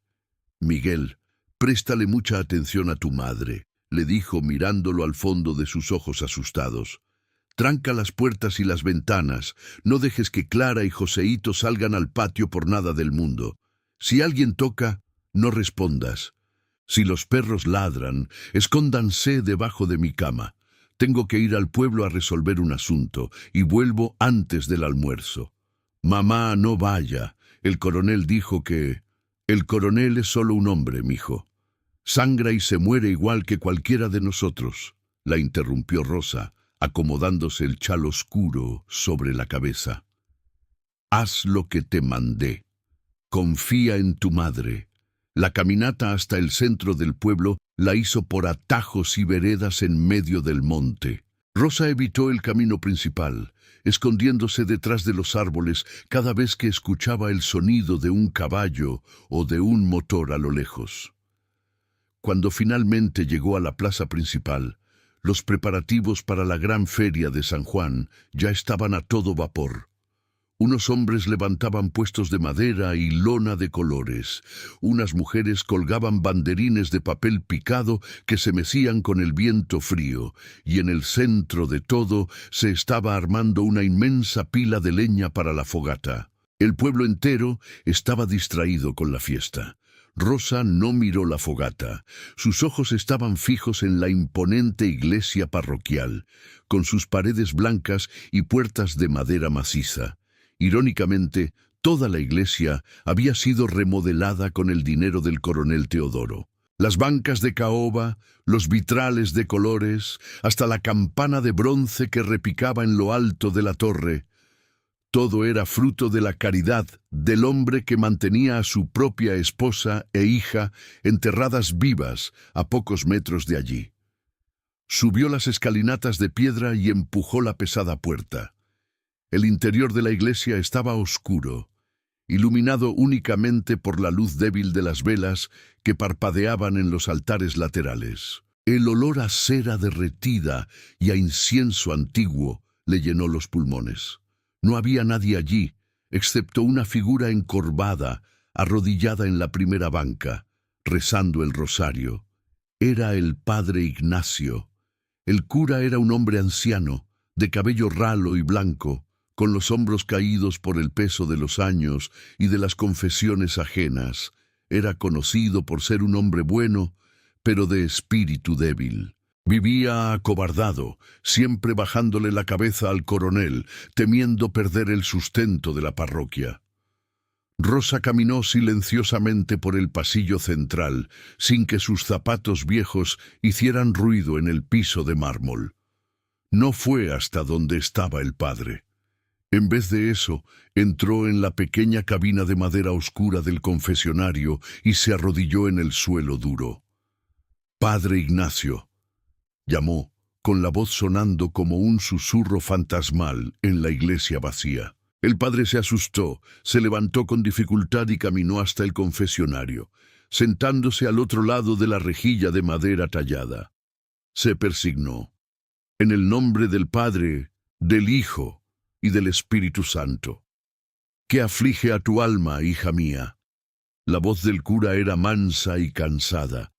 «Miguel, préstale mucha atención a tu madre», le dijo mirándolo al fondo de sus ojos asustados. «Tranca las puertas y las ventanas, no dejes que Clara y Joseíto salgan al patio por nada del mundo. Si alguien toca, no respondas. Si los perros ladran, escóndanse debajo de mi cama. Tengo que ir al pueblo a resolver un asunto y vuelvo antes del almuerzo». «Mamá, no vaya. El coronel dijo que...». «El coronel es solo un hombre, mijo. Sangra y se muere igual que cualquiera de nosotros», la interrumpió Rosa, acomodándose el chal oscuro sobre la cabeza. «Haz lo que te mandé. Confía en tu madre». La caminata hasta el centro del pueblo la hizo por atajos y veredas en medio del monte. Rosa evitó el camino principal, escondiéndose detrás de los árboles cada vez que escuchaba el sonido de un caballo o de un motor a lo lejos. Cuando finalmente llegó a la plaza principal, los preparativos para la gran feria de San Juan ya estaban a todo vapor. Unos hombres levantaban puestos de madera y lona de colores. Unas mujeres colgaban banderines de papel picado que se mecían con el viento frío, y en el centro de todo se estaba armando una inmensa pila de leña para la fogata. El pueblo entero estaba distraído con la fiesta. Rosa no miró la fogata. Sus ojos estaban fijos en la imponente iglesia parroquial, con sus paredes blancas y puertas de madera maciza. Irónicamente, toda la iglesia había sido remodelada con el dinero del coronel Teodoro. Las bancas de caoba, los vitrales de colores, hasta la campana de bronce que repicaba en lo alto de la torre. Todo era fruto de la caridad del hombre que mantenía a su propia esposa e hija enterradas vivas a pocos metros de allí. Subió las escalinatas de piedra y empujó la pesada puerta. El interior de la iglesia estaba oscuro, iluminado únicamente por la luz débil de las velas que parpadeaban en los altares laterales. El olor a cera derretida y a incienso antiguo le llenó los pulmones. No había nadie allí, excepto una figura encorvada, arrodillada en la primera banca, rezando el rosario. Era el padre Ignacio. El cura era un hombre anciano, de cabello ralo y blanco, con los hombros caídos por el peso de los años y de las confesiones ajenas. Era conocido por ser un hombre bueno, pero de espíritu débil. Vivía acobardado, siempre bajándole la cabeza al coronel, temiendo perder el sustento de la parroquia. Rosa caminó silenciosamente por el pasillo central, sin que sus zapatos viejos hicieran ruido en el piso de mármol. No fue hasta donde estaba el padre. En vez de eso, entró en la pequeña cabina de madera oscura del confesionario y se arrodilló en el suelo duro. «Padre Ignacio», llamó, con la voz sonando como un susurro fantasmal en la iglesia vacía. El padre se asustó, se levantó con dificultad y caminó hasta el confesionario, sentándose al otro lado de la rejilla de madera tallada. Se persignó. «En el nombre del Padre, del Hijo y del Espíritu Santo. ¿Qué aflige a tu alma, hija mía?». La voz del cura era mansa y cansada.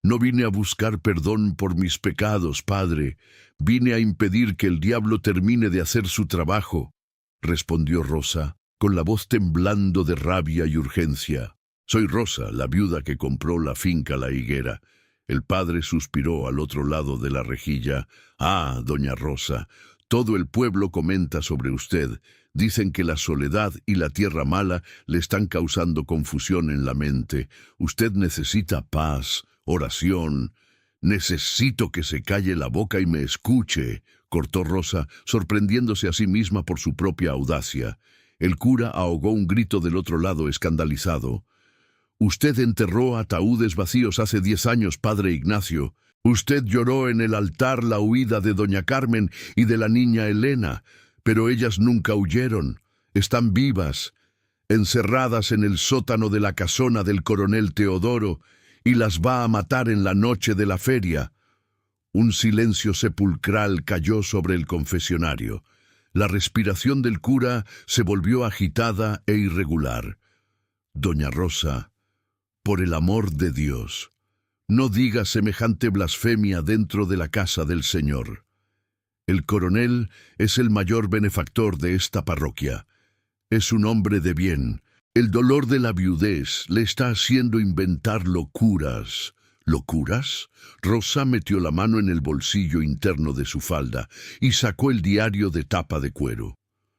«No vine a buscar perdón por mis pecados, padre. Vine a impedir que el diablo termine de hacer su trabajo», respondió Rosa, con la voz temblando de rabia y urgencia. «Soy Rosa, la viuda que compró la finca La Higuera». El padre suspiró al otro lado de la rejilla. «Ah, doña Rosa, todo el pueblo comenta sobre usted. Dicen que la soledad y la tierra mala le están causando confusión en la mente. Usted necesita paz, oración». «Necesito que se calle la boca y me escuche», cortó Rosa, sorprendiéndose a sí misma por su propia audacia. El cura ahogó un grito del otro lado escandalizado. «Usted enterró ataúdes vacíos hace 10 años, padre Ignacio. Usted lloró en el altar la huida de doña Carmen y de la niña Elena, pero ellas nunca huyeron. Están vivas, encerradas en el sótano de la casona del coronel Teodoro, y las va a matar en la noche de la feria». Un silencio sepulcral cayó sobre el confesionario. La respiración del cura se volvió agitada e irregular. «Doña Rosa, por el amor de Dios, no diga semejante blasfemia dentro de la casa del Señor. El coronel es el mayor benefactor de esta parroquia. Es un hombre de bien. El dolor de la viudez le está haciendo inventar locuras». «¿Locuras?». Rosa metió la mano en el bolsillo interno de su falda y sacó el diario de tapa de cuero.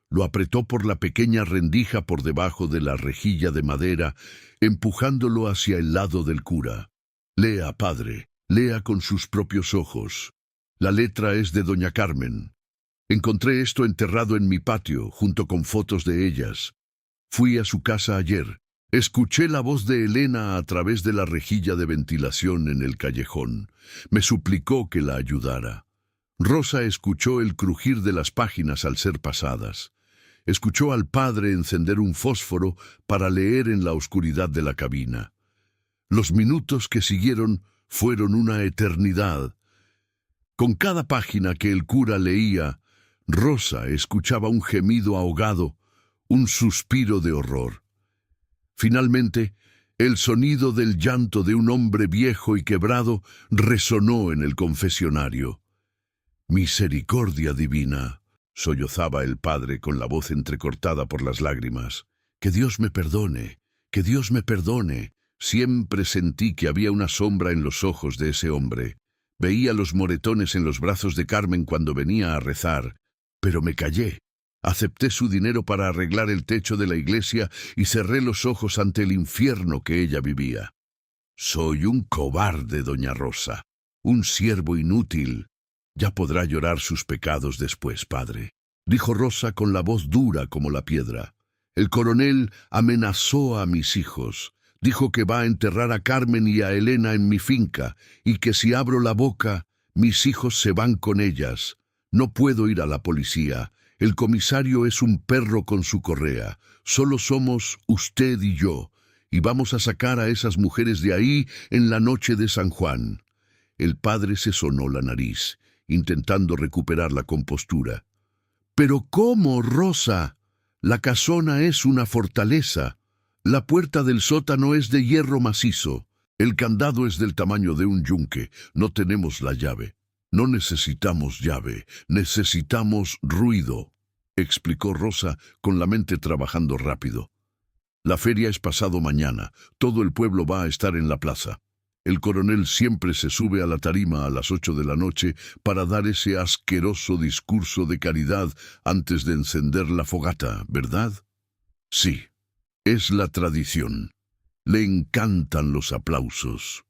Lo apretó por la pequeña rendija por debajo de la rejilla de madera, empujándolo hacia el lado del cura. «Lea, padre, lea con sus propios ojos. La letra es de doña Carmen. Encontré esto enterrado en mi patio, junto con fotos de ellas. Fui a su casa ayer. Escuché la voz de Elena a través de la rejilla de ventilación en el callejón. Me suplicó que la ayudara». Rosa escuchó el crujir de las páginas al ser pasadas. Escuchó al padre encender un fósforo para leer en la oscuridad de la cabina. Los minutos que siguieron fueron una eternidad. Con cada página que el cura leía, Rosa escuchaba un gemido ahogado, un suspiro de horror. Finalmente, el sonido del llanto de un hombre viejo y quebrado resonó en el confesionario. «Misericordia divina», sollozaba el padre con la voz entrecortada por las lágrimas. «Que Dios me perdone, que Dios me perdone. Siempre sentí que había una sombra en los ojos de ese hombre. Veía los moretones en los brazos de Carmen cuando venía a rezar, pero me callé. Acepté su dinero para arreglar el techo de la iglesia y cerré los ojos ante el infierno que ella vivía. Soy un cobarde, doña Rosa, un siervo inútil. Ya podrá llorar sus pecados después, padre», dijo Rosa con la voz dura como la piedra. «El coronel amenazó a mis hijos. Dijo que va a enterrar a Carmen y a Elena en mi finca, y que si abro la boca, mis hijos se van con ellas. No puedo ir a la policía. El comisario es un perro con su correa. Solo somos usted y yo, y vamos a sacar a esas mujeres de ahí en la noche de San Juan». El padre se sonó la nariz, intentando recuperar la compostura. «¿Pero cómo, Rosa? La casona es una fortaleza. La puerta del sótano es de hierro macizo. El candado es del tamaño de un yunque. No tenemos la llave. No necesitamos llave, necesitamos ruido». explicó Rosa con la mente trabajando rápido. La feria es pasado mañana. Todo el pueblo va a estar en la plaza. El coronel siempre se sube a la tarima a las 8 de la noche para dar ese asqueroso discurso de caridad antes de encender la fogata, ¿verdad? Sí, es la tradición. Le encantan los aplausos.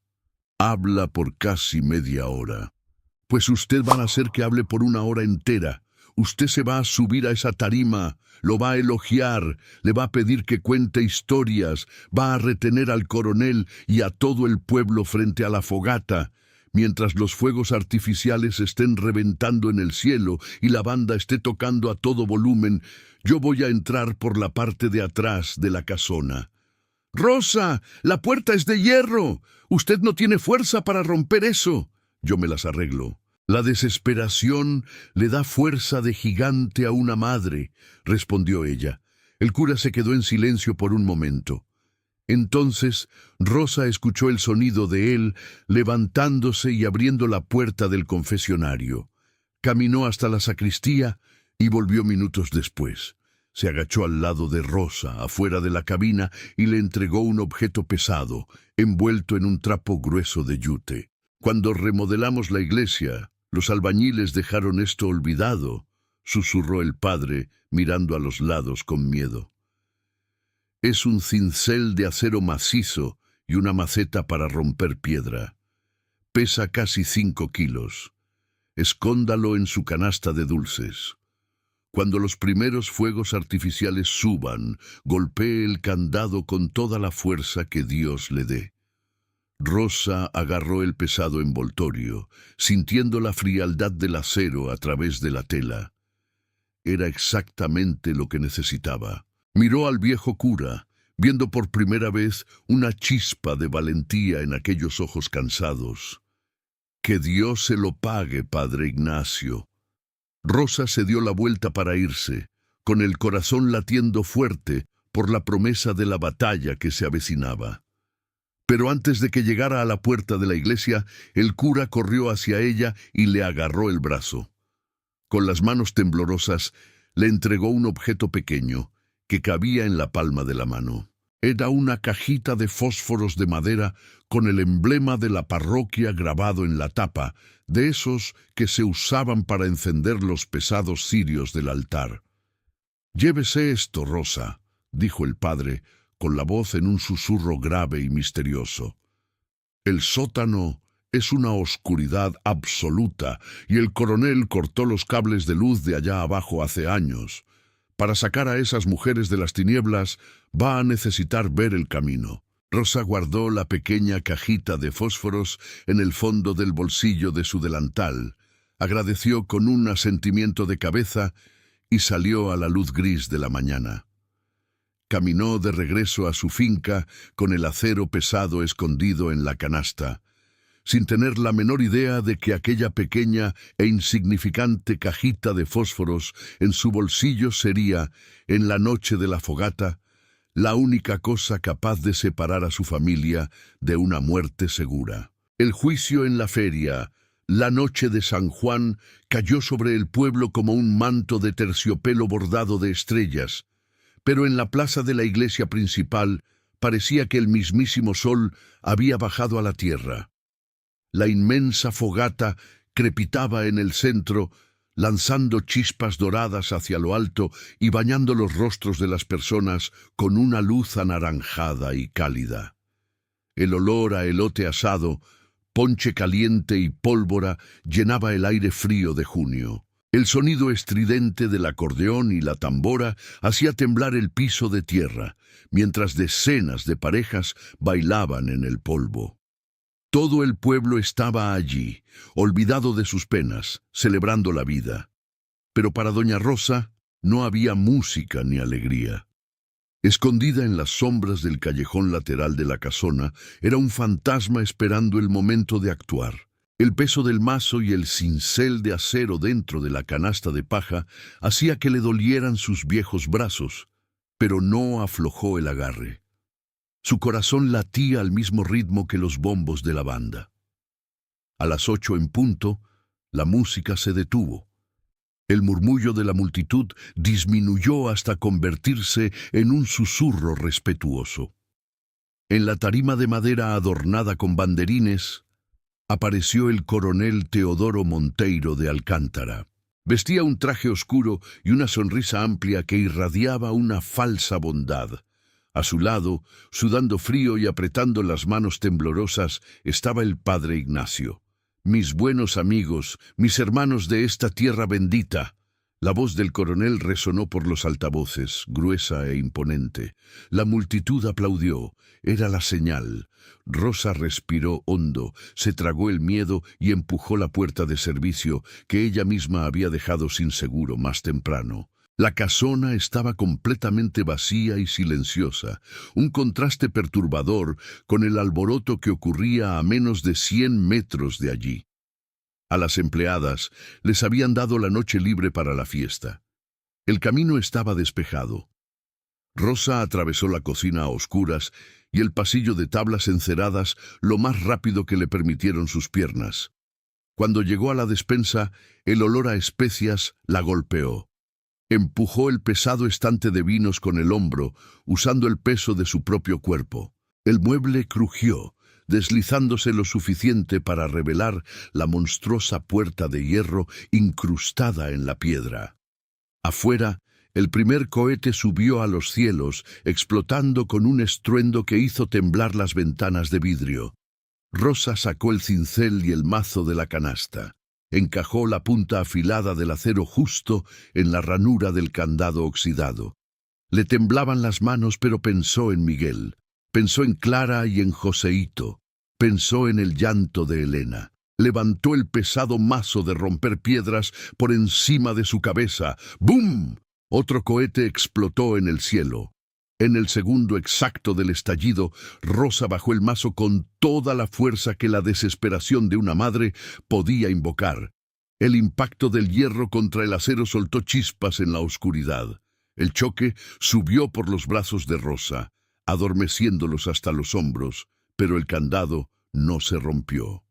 Habla por casi media hora. Pues usted va a hacer que hable por una hora entera. Usted se va a subir a esa tarima, lo va a elogiar, le va a pedir que cuente historias, va a retener al coronel y a todo el pueblo frente a la fogata, mientras los fuegos artificiales estén reventando en el cielo y la banda esté tocando a todo volumen. Yo voy a entrar por la parte de atrás de la casona. «Rosa, la puerta es de hierro. Usted no tiene fuerza para romper eso». Yo me las arreglo. «La desesperación le da fuerza de gigante a una madre», respondió ella. El cura se quedó en silencio por un momento. Entonces Rosa escuchó el sonido de él levantándose y abriendo la puerta del confesionario. Caminó hasta la sacristía y volvió minutos después. Se agachó al lado de Rosa, afuera de la cabina, y le entregó un objeto pesado, envuelto en un trapo grueso de yute. «Cuando remodelamos la iglesia, los albañiles dejaron esto olvidado», susurró el padre, mirando a los lados con miedo. «Es un cincel de acero macizo y una maceta para romper piedra. Pesa casi 5 kilos. Escóndalo en su canasta de dulces. Cuando los primeros fuegos artificiales suban, golpee el candado con toda la fuerza que Dios le dé». Rosa agarró el pesado envoltorio, sintiendo la frialdad del acero a través de la tela. Era exactamente lo que necesitaba. Miró al viejo cura, viendo por primera vez una chispa de valentía en aquellos ojos cansados. «Que Dios se lo pague, padre Ignacio». Rosa se dio la vuelta para irse, con el corazón latiendo fuerte por la promesa de la batalla que se avecinaba. Pero antes de que llegara a la puerta de la iglesia, el cura corrió hacia ella y le agarró el brazo. Con las manos temblorosas, le entregó un objeto pequeño que cabía en la palma de la mano. Era una cajita de fósforos de madera con el emblema de la parroquia grabado en la tapa, de esos que se usaban para encender los pesados cirios del altar. «Llévese esto, Rosa», dijo el padre, con la voz en un susurro grave y misterioso. «El sótano es una oscuridad absoluta y el coronel cortó los cables de luz de allá abajo hace años. Para sacar a esas mujeres de las tinieblas va a necesitar ver el camino». Rosa guardó la pequeña cajita de fósforos en el fondo del bolsillo de su delantal, agradeció con un asentimiento de cabeza y salió a la luz gris de la mañana. Caminó de regreso a su finca con el acero pesado escondido en la canasta, sin tener la menor idea de que aquella pequeña e insignificante cajita de fósforos en su bolsillo sería, en la noche de la fogata, la única cosa capaz de separar a su familia de una muerte segura. El juicio en la feria, la noche de San Juan, cayó sobre el pueblo como un manto de terciopelo bordado de estrellas, pero en la plaza de la iglesia principal parecía que el mismísimo sol había bajado a la tierra. La inmensa fogata crepitaba en el centro, lanzando chispas doradas hacia lo alto y bañando los rostros de las personas con una luz anaranjada y cálida. El olor a elote asado, ponche caliente y pólvora llenaba el aire frío de junio. El sonido estridente del acordeón y la tambora hacía temblar el piso de tierra, mientras decenas de parejas bailaban en el polvo. Todo el pueblo estaba allí, olvidado de sus penas, celebrando la vida. Pero para doña Rosa no había música ni alegría. Escondida en las sombras del callejón lateral de la casona, era un fantasma esperando el momento de actuar. El peso del mazo y el cincel de acero dentro de la canasta de paja hacía que le dolieran sus viejos brazos, pero no aflojó el agarre. Su corazón latía al mismo ritmo que los bombos de la banda. A las 8 en punto, la música se detuvo. El murmullo de la multitud disminuyó hasta convertirse en un susurro respetuoso. En la tarima de madera adornada con banderines, apareció el coronel Teodoro Monteiro de Alcántara. Vestía un traje oscuro y una sonrisa amplia que irradiaba una falsa bondad. A su lado, sudando frío y apretando las manos temblorosas, estaba el padre Ignacio. «Mis buenos amigos, mis hermanos de esta tierra bendita». La voz del coronel resonó por los altavoces, gruesa e imponente. La multitud aplaudió. Era la señal. Rosa respiró hondo, se tragó el miedo y empujó la puerta de servicio que ella misma había dejado sin seguro más temprano. La casona estaba completamente vacía y silenciosa, un contraste perturbador con el alboroto que ocurría a menos de 100 metros de allí. A las empleadas les habían dado la noche libre para la fiesta. El camino estaba despejado. Rosa atravesó la cocina a oscuras y el pasillo de tablas enceradas lo más rápido que le permitieron sus piernas. Cuando llegó a la despensa, el olor a especias la golpeó. Empujó el pesado estante de vinos con el hombro, usando el peso de su propio cuerpo. El mueble crujió, deslizándose lo suficiente para revelar la monstruosa puerta de hierro incrustada en la piedra. Afuera, el primer cohete subió a los cielos, explotando con un estruendo que hizo temblar las ventanas de vidrio. Rosa sacó el cincel y el mazo de la canasta. Encajó la punta afilada del acero justo en la ranura del candado oxidado. Le temblaban las manos, pero pensó en Miguel. Pensó en Clara y en Joseíto. Pensó en el llanto de Elena. Levantó el pesado mazo de romper piedras por encima de su cabeza. ¡Bum! Otro cohete explotó en el cielo. En el segundo exacto del estallido, Rosa bajó el mazo con toda la fuerza que la desesperación de una madre podía invocar. El impacto del hierro contra el acero soltó chispas en la oscuridad. El choque subió por los brazos de Rosa, adormeciéndolos hasta los hombros, pero el candado no se rompió.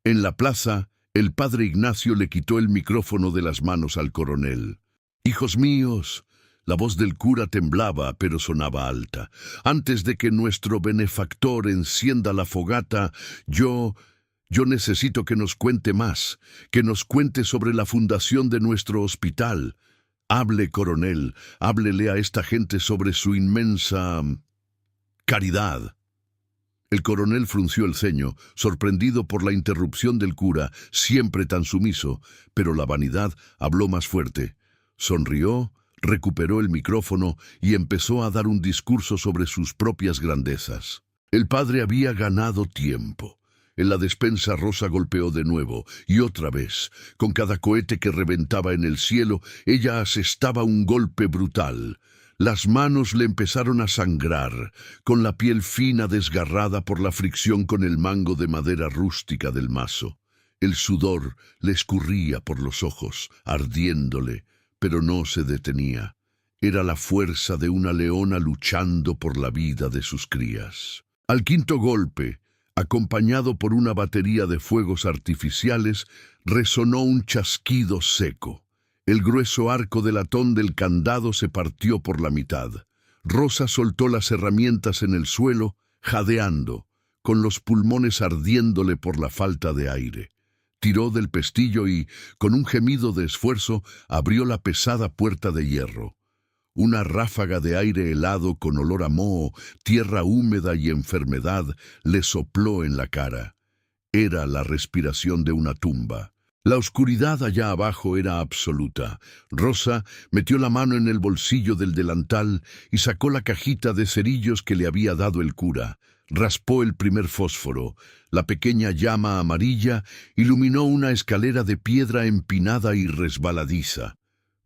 En la plaza, el padre Ignacio le quitó el micrófono de las manos al coronel. «Hijos míos», la voz del cura temblaba, pero sonaba alta, «antes de que nuestro benefactor encienda la fogata, yo necesito que nos cuente más, que nos cuente sobre la fundación de nuestro hospital. Hable, coronel, háblele a esta gente sobre su inmensa caridad». El coronel frunció el ceño, sorprendido por la interrupción del cura, siempre tan sumiso, pero la vanidad habló más fuerte. Sonrió, recuperó el micrófono y empezó a dar un discurso sobre sus propias grandezas. El padre había ganado tiempo. En la despensa Rosa golpeó de nuevo, y otra vez. Con cada cohete que reventaba en el cielo, ella asestaba un golpe brutal. Las manos le empezaron a sangrar, con la piel fina desgarrada por la fricción con el mango de madera rústica del mazo. El sudor le escurría por los ojos, ardiéndole, pero no se detenía. Era la fuerza de una leona luchando por la vida de sus crías. Al quinto golpe, acompañado por una batería de fuegos artificiales, resonó un chasquido seco. El grueso arco de latón del candado se partió por la mitad. Rosa soltó las herramientas en el suelo, jadeando, con los pulmones ardiéndole por la falta de aire. Tiró del pestillo y, con un gemido de esfuerzo, abrió la pesada puerta de hierro. Una ráfaga de aire helado con olor a moho, tierra húmeda y enfermedad le sopló en la cara. Era la respiración de una tumba. La oscuridad allá abajo era absoluta. Rosa metió la mano en el bolsillo del delantal y sacó la cajita de cerillos que le había dado el cura. Raspó el primer fósforo. La pequeña llama amarilla iluminó una escalera de piedra empinada y resbaladiza.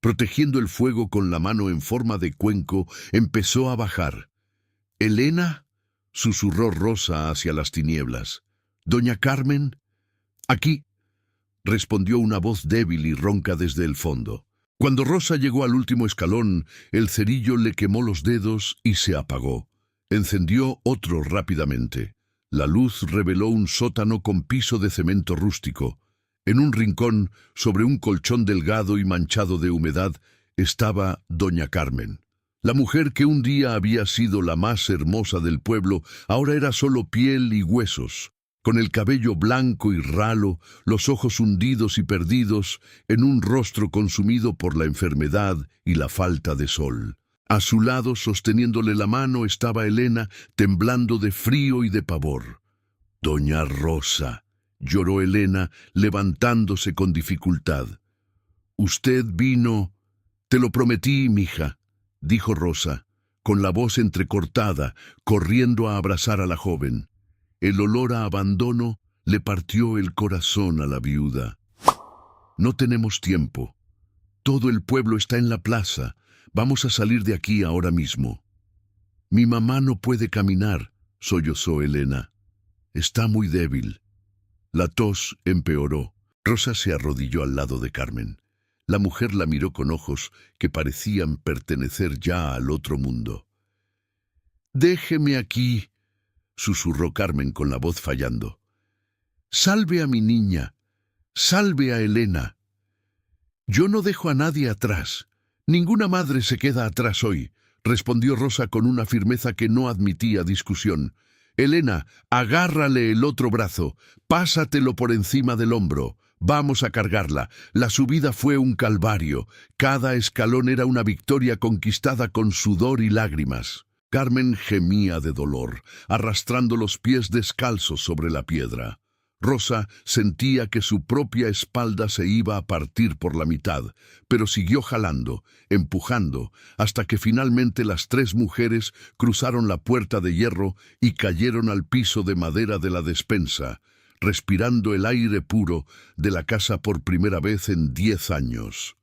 Protegiendo el fuego con la mano en forma de cuenco, empezó a bajar. «¿Elena?», susurró Rosa hacia las tinieblas. «¿Doña Carmen?». «Aquí», respondió una voz débil y ronca desde el fondo. Cuando Rosa llegó al último escalón, el cerillo le quemó los dedos y se apagó. Encendió otro rápidamente. La luz reveló un sótano con piso de cemento rústico. En un rincón, sobre un colchón delgado y manchado de humedad, estaba doña Carmen. La mujer que un día había sido la más hermosa del pueblo, ahora era solo piel y huesos, con el cabello blanco y ralo, los ojos hundidos y perdidos, en un rostro consumido por la enfermedad y la falta de sol. A su lado, sosteniéndole la mano, estaba Elena, temblando de frío y de pavor. «Doña Rosa», lloró Elena, levantándose con dificultad. «Usted vino...» «Te lo prometí, mija», dijo Rosa, con la voz entrecortada, corriendo a abrazar a la joven. El olor a abandono le partió el corazón a la viuda. «No tenemos tiempo. Todo el pueblo está en la plaza. Vamos a salir de aquí ahora mismo». «Mi mamá no puede caminar», sollozó Elena. «Está muy débil». La tos empeoró. Rosa se arrodilló al lado de Carmen. La mujer la miró con ojos que parecían pertenecer ya al otro mundo. «Déjeme aquí», susurró Carmen con la voz fallando. «Salve a mi niña, salve a Elena». «Yo no dejo a nadie atrás. Ninguna madre se queda atrás hoy», respondió Rosa con una firmeza que no admitía discusión. «Elena, agárrale el otro brazo, pásatelo por encima del hombro. Vamos a cargarla. La subida fue un calvario. Cada escalón era una victoria conquistada con sudor y lágrimas». Carmen gemía de dolor, arrastrando los pies descalzos sobre la piedra. Rosa sentía que su propia espalda se iba a partir por la mitad, pero siguió jalando, empujando, hasta que finalmente las tres mujeres cruzaron la puerta de hierro y cayeron al piso de madera de la despensa, respirando el aire puro de la casa por primera vez en 10 años.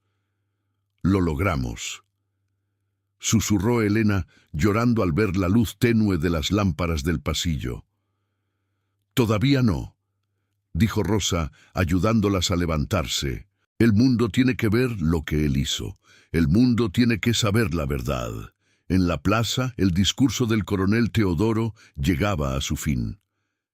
«Lo logramos», susurró Elena, llorando al ver la luz tenue de las lámparas del pasillo. «Todavía no», dijo Rosa, ayudándolas a levantarse. «El mundo tiene que ver lo que él hizo. El mundo tiene que saber la verdad». En la plaza, el discurso del coronel Teodoro llegaba a su fin.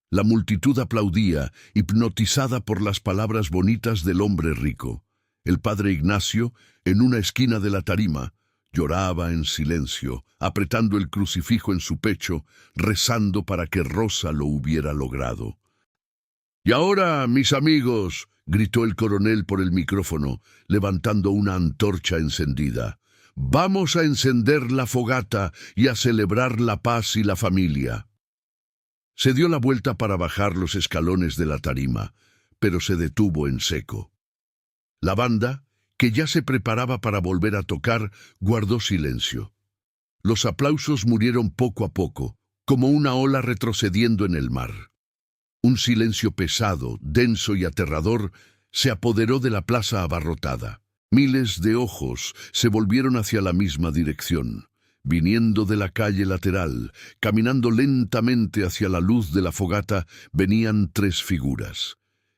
La multitud aplaudía, hipnotizada por las palabras bonitas del hombre rico. El padre Ignacio, en una esquina de la tarima, lloraba en silencio, apretando el crucifijo en su pecho, rezando para que Rosa lo hubiera logrado. «Y ahora, mis amigos», gritó el coronel por el micrófono, levantando una antorcha encendida, «vamos a encender la fogata y a celebrar la paz y la familia». Se dio la vuelta para bajar los escalones de la tarima, pero se detuvo en seco. La banda, que ya se preparaba para volver a tocar, guardó silencio. Los aplausos murieron poco a poco, como una ola retrocediendo en el mar. Un silencio pesado, denso y aterrador se apoderó de la plaza abarrotada. Miles de ojos se volvieron hacia la misma dirección. Viniendo de la calle lateral, caminando lentamente hacia la luz de la fogata, venían 3 figuras.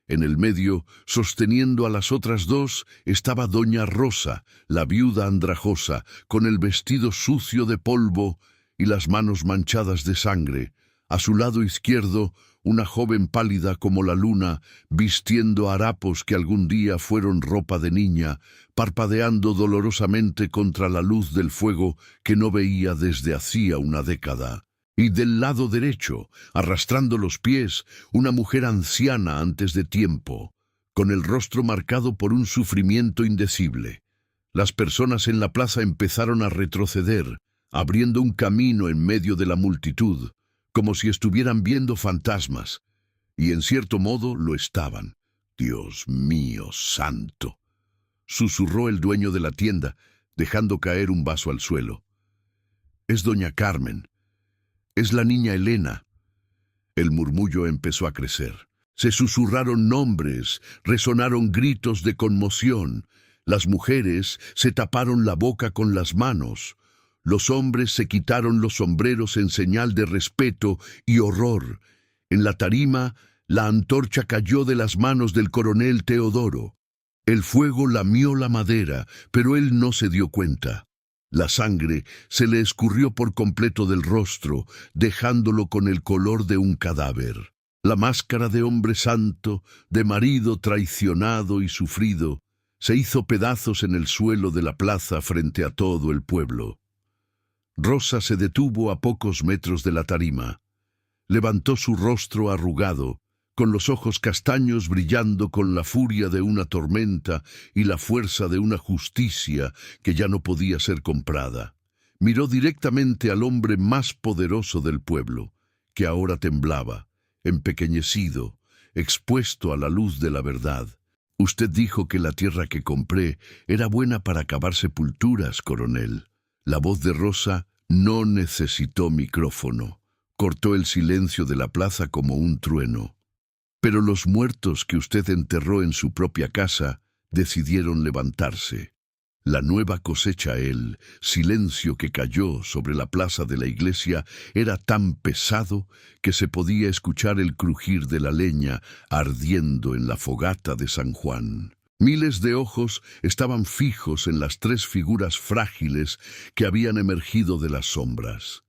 En el medio, sosteniendo a las otras 2, estaba doña Rosa, la viuda andrajosa, con el vestido sucio de polvo y las manos manchadas de sangre. A su lado izquierdo, una joven pálida como la luna, vistiendo harapos que algún día fueron ropa de niña, parpadeando dolorosamente contra la luz del fuego que no veía desde hacía una década. Y del lado derecho, arrastrando los pies, una mujer anciana antes de tiempo, con el rostro marcado por un sufrimiento indecible. Las personas en la plaza empezaron a retroceder, abriendo un camino en medio de la multitud, como si estuvieran viendo fantasmas, y en cierto modo lo estaban. «Dios mío santo», susurró el dueño de la tienda, dejando caer un vaso al suelo. «Es doña Carmen. Es la niña Elena». El murmullo empezó a crecer. Se susurraron nombres, resonaron gritos de conmoción. Las mujeres se taparon la boca con las manos. Los hombres se quitaron los sombreros en señal de respeto y horror. En la tarima, la antorcha cayó de las manos del coronel Teodoro. El fuego lamió la madera, pero él no se dio cuenta. La sangre se le escurrió por completo del rostro, dejándolo con el color de un cadáver. La máscara de hombre santo, de marido traicionado y sufrido, se hizo pedazos en el suelo de la plaza frente a todo el pueblo. Rosa se detuvo a pocos metros de la tarima. Levantó su rostro arrugado, con los ojos castaños brillando con la furia de una tormenta y la fuerza de una justicia que ya no podía ser comprada. Miró directamente al hombre más poderoso del pueblo, que ahora temblaba, empequeñecido, expuesto a la luz de la verdad. Usted dijo que la tierra que compré era buena para cavar sepulturas, coronel. La voz de Rosa no necesitó micrófono. Cortó el silencio de la plaza como un trueno. Pero los muertos que usted enterró en su propia casa decidieron levantarse. La nueva cosecha, el silencio que cayó sobre la plaza de la iglesia era tan pesado que se podía escuchar el crujir de la leña ardiendo en la fogata de San Juan. Miles de ojos estaban fijos en las tres figuras frágiles que habían emergido de las sombras.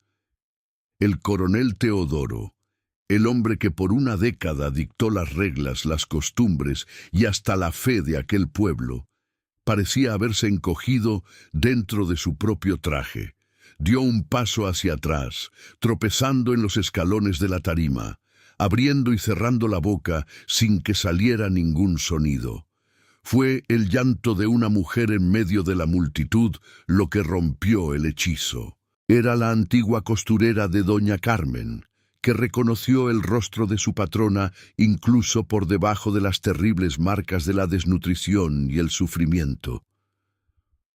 El coronel Teodoro, el hombre que por una década dictó las reglas, las costumbres y hasta la fe de aquel pueblo, parecía haberse encogido dentro de su propio traje. Dio un paso hacia atrás, tropezando en los escalones de la tarima, abriendo y cerrando la boca sin que saliera ningún sonido. Fue el llanto de una mujer en medio de la multitud lo que rompió el hechizo. Era la antigua costurera de doña Carmen, que reconoció el rostro de su patrona incluso por debajo de las terribles marcas de la desnutrición y el sufrimiento.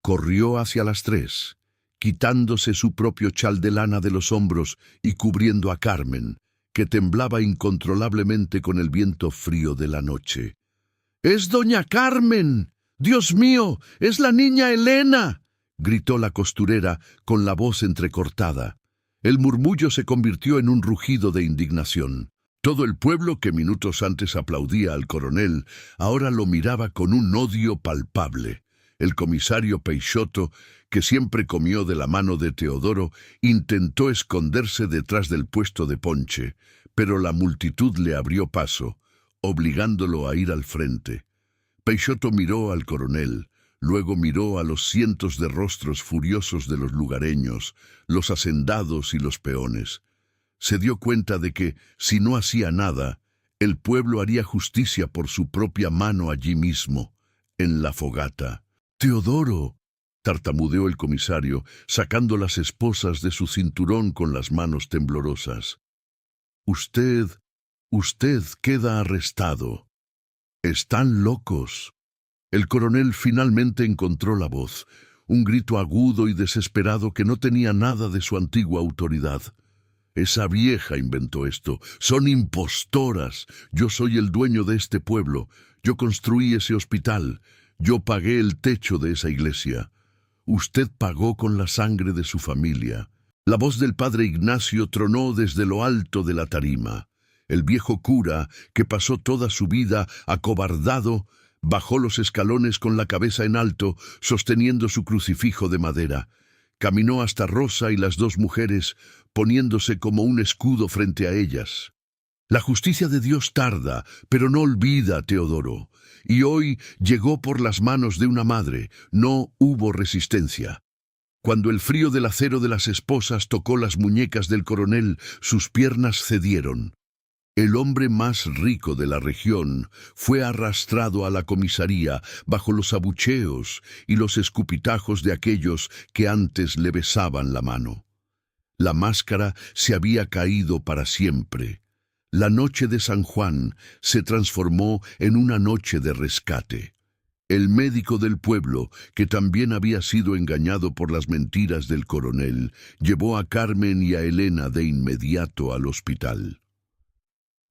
Corrió hacia las tres, quitándose su propio chal de lana de los hombros y cubriendo a Carmen, que temblaba incontrolablemente con el viento frío de la noche. «¡Es doña Carmen! ¡Dios mío! ¡Es la niña Elena!», gritó la costurera con la voz entrecortada. El murmullo se convirtió en un rugido de indignación. Todo el pueblo que minutos antes aplaudía al coronel, ahora lo miraba con un odio palpable. El comisario Peixoto, que siempre comió de la mano de Teodoro, intentó esconderse detrás del puesto de ponche, pero la multitud le abrió paso, obligándolo a ir al frente. Peixoto miró al coronel, luego miró a los cientos de rostros furiosos de los lugareños, los hacendados y los peones. Se dio cuenta de que, si no hacía nada, el pueblo haría justicia por su propia mano allí mismo, en la fogata. «¡Teodoro!», tartamudeó el comisario, sacando las esposas de su cinturón con las manos temblorosas. Usted queda arrestado. Están locos». El coronel finalmente encontró la voz, un grito agudo y desesperado que no tenía nada de su antigua autoridad. «Esa vieja inventó esto. Son impostoras. Yo soy el dueño de este pueblo. Yo construí ese hospital. Yo pagué el techo de esa iglesia. Usted pagó con la sangre de su familia». La voz del padre Ignacio tronó desde lo alto de la tarima. El viejo cura, que pasó toda su vida acobardado, bajó los escalones con la cabeza en alto, sosteniendo su crucifijo de madera. Caminó hasta Rosa y las dos mujeres, poniéndose como un escudo frente a ellas. «La justicia de Dios tarda, pero no olvida, Teodoro. Y hoy llegó por las manos de una madre. No hubo resistencia». Cuando el frío del acero de las esposas tocó las muñecas del coronel, sus piernas cedieron. El hombre más rico de la región fue arrastrado a la comisaría bajo los abucheos y los escupitajos de aquellos que antes le besaban la mano. La máscara se había caído para siempre. La noche de San Juan se transformó en una noche de rescate. El médico del pueblo, que también había sido engañado por las mentiras del coronel, llevó a Carmen y a Elena de inmediato al hospital.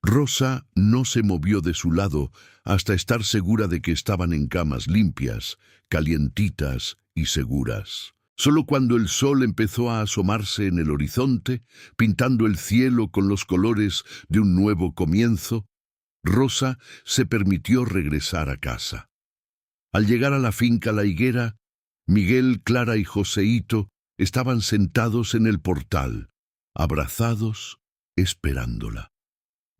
Rosa no se movió de su lado hasta estar segura de que estaban en camas limpias, calientitas y seguras. Solo cuando el sol empezó a asomarse en el horizonte, pintando el cielo con los colores de un nuevo comienzo, Rosa se permitió regresar a casa. Al llegar a la finca La Higuera, Miguel, Clara y Joseíto estaban sentados en el portal, abrazados, esperándola.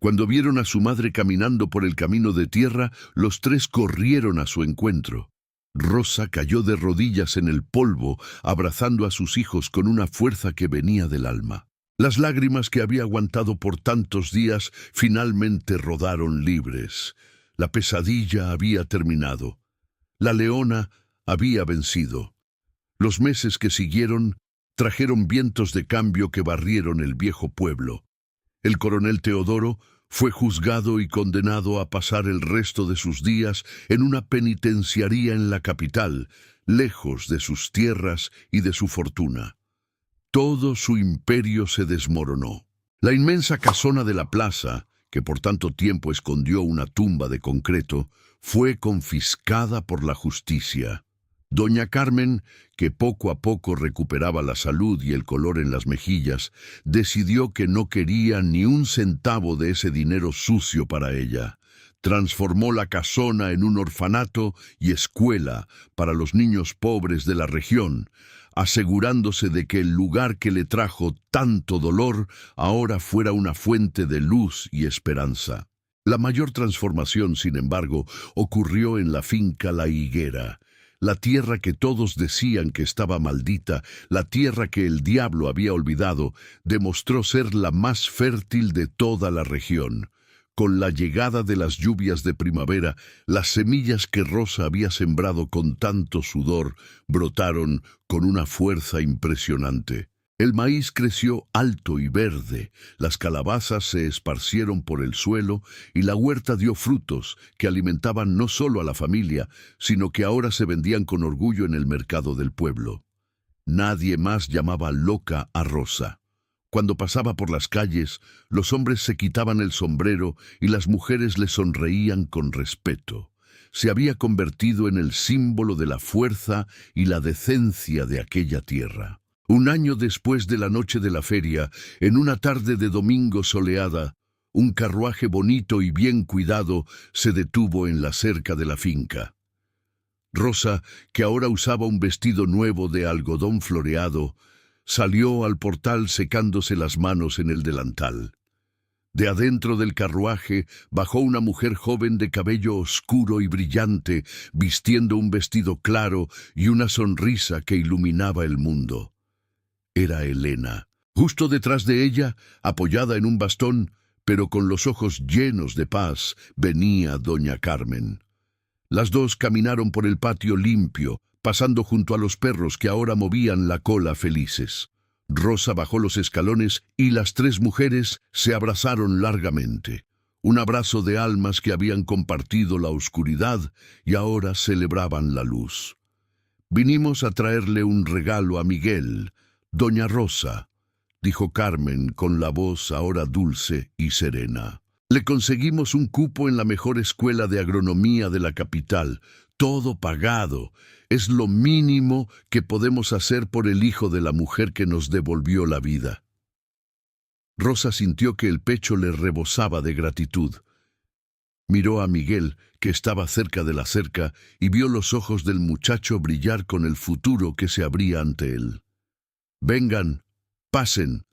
Cuando vieron a su madre caminando por el camino de tierra, los tres corrieron a su encuentro. Rosa cayó de rodillas en el polvo, abrazando a sus hijos con una fuerza que venía del alma. Las lágrimas que había aguantado por tantos días finalmente rodaron libres. La pesadilla había terminado. La leona había vencido. Los meses que siguieron trajeron vientos de cambio que barrieron el viejo pueblo. El coronel Teodoro fue juzgado y condenado a pasar el resto de sus días en una penitenciaría en la capital, lejos de sus tierras y de su fortuna. Todo su imperio se desmoronó. La inmensa casona de la plaza, que por tanto tiempo escondió una tumba de concreto, fue confiscada por la justicia. Doña Carmen, que poco a poco recuperaba la salud y el color en las mejillas, decidió que no quería ni un centavo de ese dinero sucio para ella. Transformó la casona en un orfanato y escuela para los niños pobres de la región, asegurándose de que el lugar que le trajo tanto dolor ahora fuera una fuente de luz y esperanza. La mayor transformación, sin embargo, ocurrió en la finca La Higuera. La tierra que todos decían que estaba maldita, la tierra que el diablo había olvidado, demostró ser la más fértil de toda la región. Con la llegada de las lluvias de primavera, las semillas que Rosa había sembrado con tanto sudor brotaron con una fuerza impresionante. El maíz creció alto y verde, las calabazas se esparcieron por el suelo y la huerta dio frutos que alimentaban no solo a la familia, sino que ahora se vendían con orgullo en el mercado del pueblo. Nadie más llamaba loca a Rosa. Cuando pasaba por las calles, los hombres se quitaban el sombrero y las mujeres le sonreían con respeto. Se había convertido en el símbolo de la fuerza y la decencia de aquella tierra. Un año después de la noche de la feria, en una tarde de domingo soleada, un carruaje bonito y bien cuidado se detuvo en la cerca de la finca. Rosa, que ahora usaba un vestido nuevo de algodón floreado, salió al portal secándose las manos en el delantal. De adentro del carruaje bajó una mujer joven de cabello oscuro y brillante, vistiendo un vestido claro y una sonrisa que iluminaba el mundo. Era Elena. Justo detrás de ella, apoyada en un bastón, pero con los ojos llenos de paz, venía doña Carmen. Las dos caminaron por el patio limpio, pasando junto a los perros que ahora movían la cola felices. Rosa bajó los escalones y las tres mujeres se abrazaron largamente. Un abrazo de almas que habían compartido la oscuridad y ahora celebraban la luz. «Vinimos a traerle un regalo a Miguel, doña Rosa», dijo Carmen con la voz ahora dulce y serena. «Le conseguimos un cupo en la mejor escuela de agronomía de la capital, todo pagado. Es lo mínimo que podemos hacer por el hijo de la mujer que nos devolvió la vida». Rosa sintió que el pecho le rebosaba de gratitud. Miró a Miguel, que estaba cerca de la cerca, y vio los ojos del muchacho brillar con el futuro que se abría ante él. «Vengan, pasen.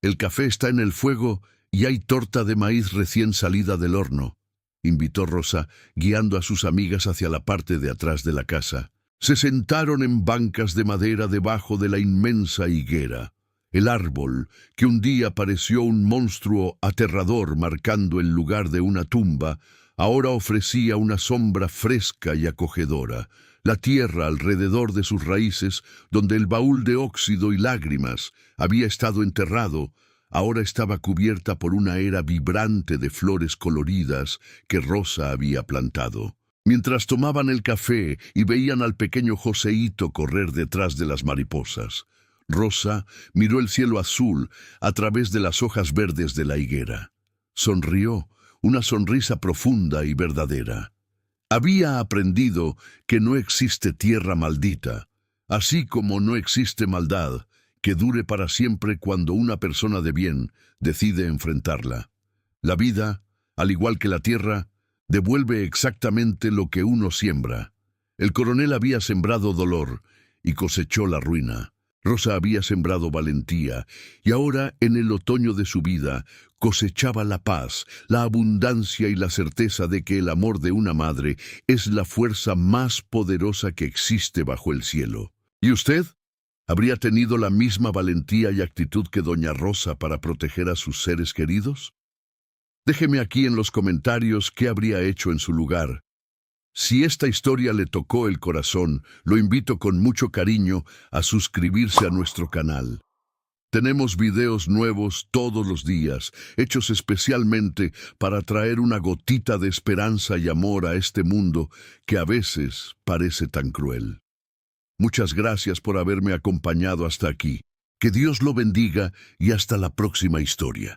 El café está en el fuego y hay torta de maíz recién salida del horno», invitó Rosa, guiando a sus amigas hacia la parte de atrás de la casa. Se sentaron en bancas de madera debajo de la inmensa higuera. El árbol, que un día pareció un monstruo aterrador marcando el lugar de una tumba, ahora ofrecía una sombra fresca y acogedora. La tierra alrededor de sus raíces, donde el baúl de óxido y lágrimas había estado enterrado, ahora estaba cubierta por una era vibrante de flores coloridas que Rosa había plantado. Mientras tomaban el café y veían al pequeño Joseíto correr detrás de las mariposas, Rosa miró el cielo azul a través de las hojas verdes de la higuera. Sonrió, una sonrisa profunda y verdadera. Había aprendido que no existe tierra maldita, así como no existe maldad que dure para siempre cuando una persona de bien decide enfrentarla. La vida, al igual que la tierra, devuelve exactamente lo que uno siembra. El coronel había sembrado dolor y cosechó la ruina. Rosa había sembrado valentía y ahora, en el otoño de su vida, cosechaba la paz, la abundancia y la certeza de que el amor de una madre es la fuerza más poderosa que existe bajo el cielo. ¿Y usted? ¿Habría tenido la misma valentía y actitud que doña Rosa para proteger a sus seres queridos? Déjeme aquí en los comentarios qué habría hecho en su lugar. Si esta historia le tocó el corazón, lo invito con mucho cariño a suscribirse a nuestro canal. Tenemos videos nuevos todos los días, hechos especialmente para traer una gotita de esperanza y amor a este mundo que a veces parece tan cruel. Muchas gracias por haberme acompañado hasta aquí. Que Dios lo bendiga y hasta la próxima historia.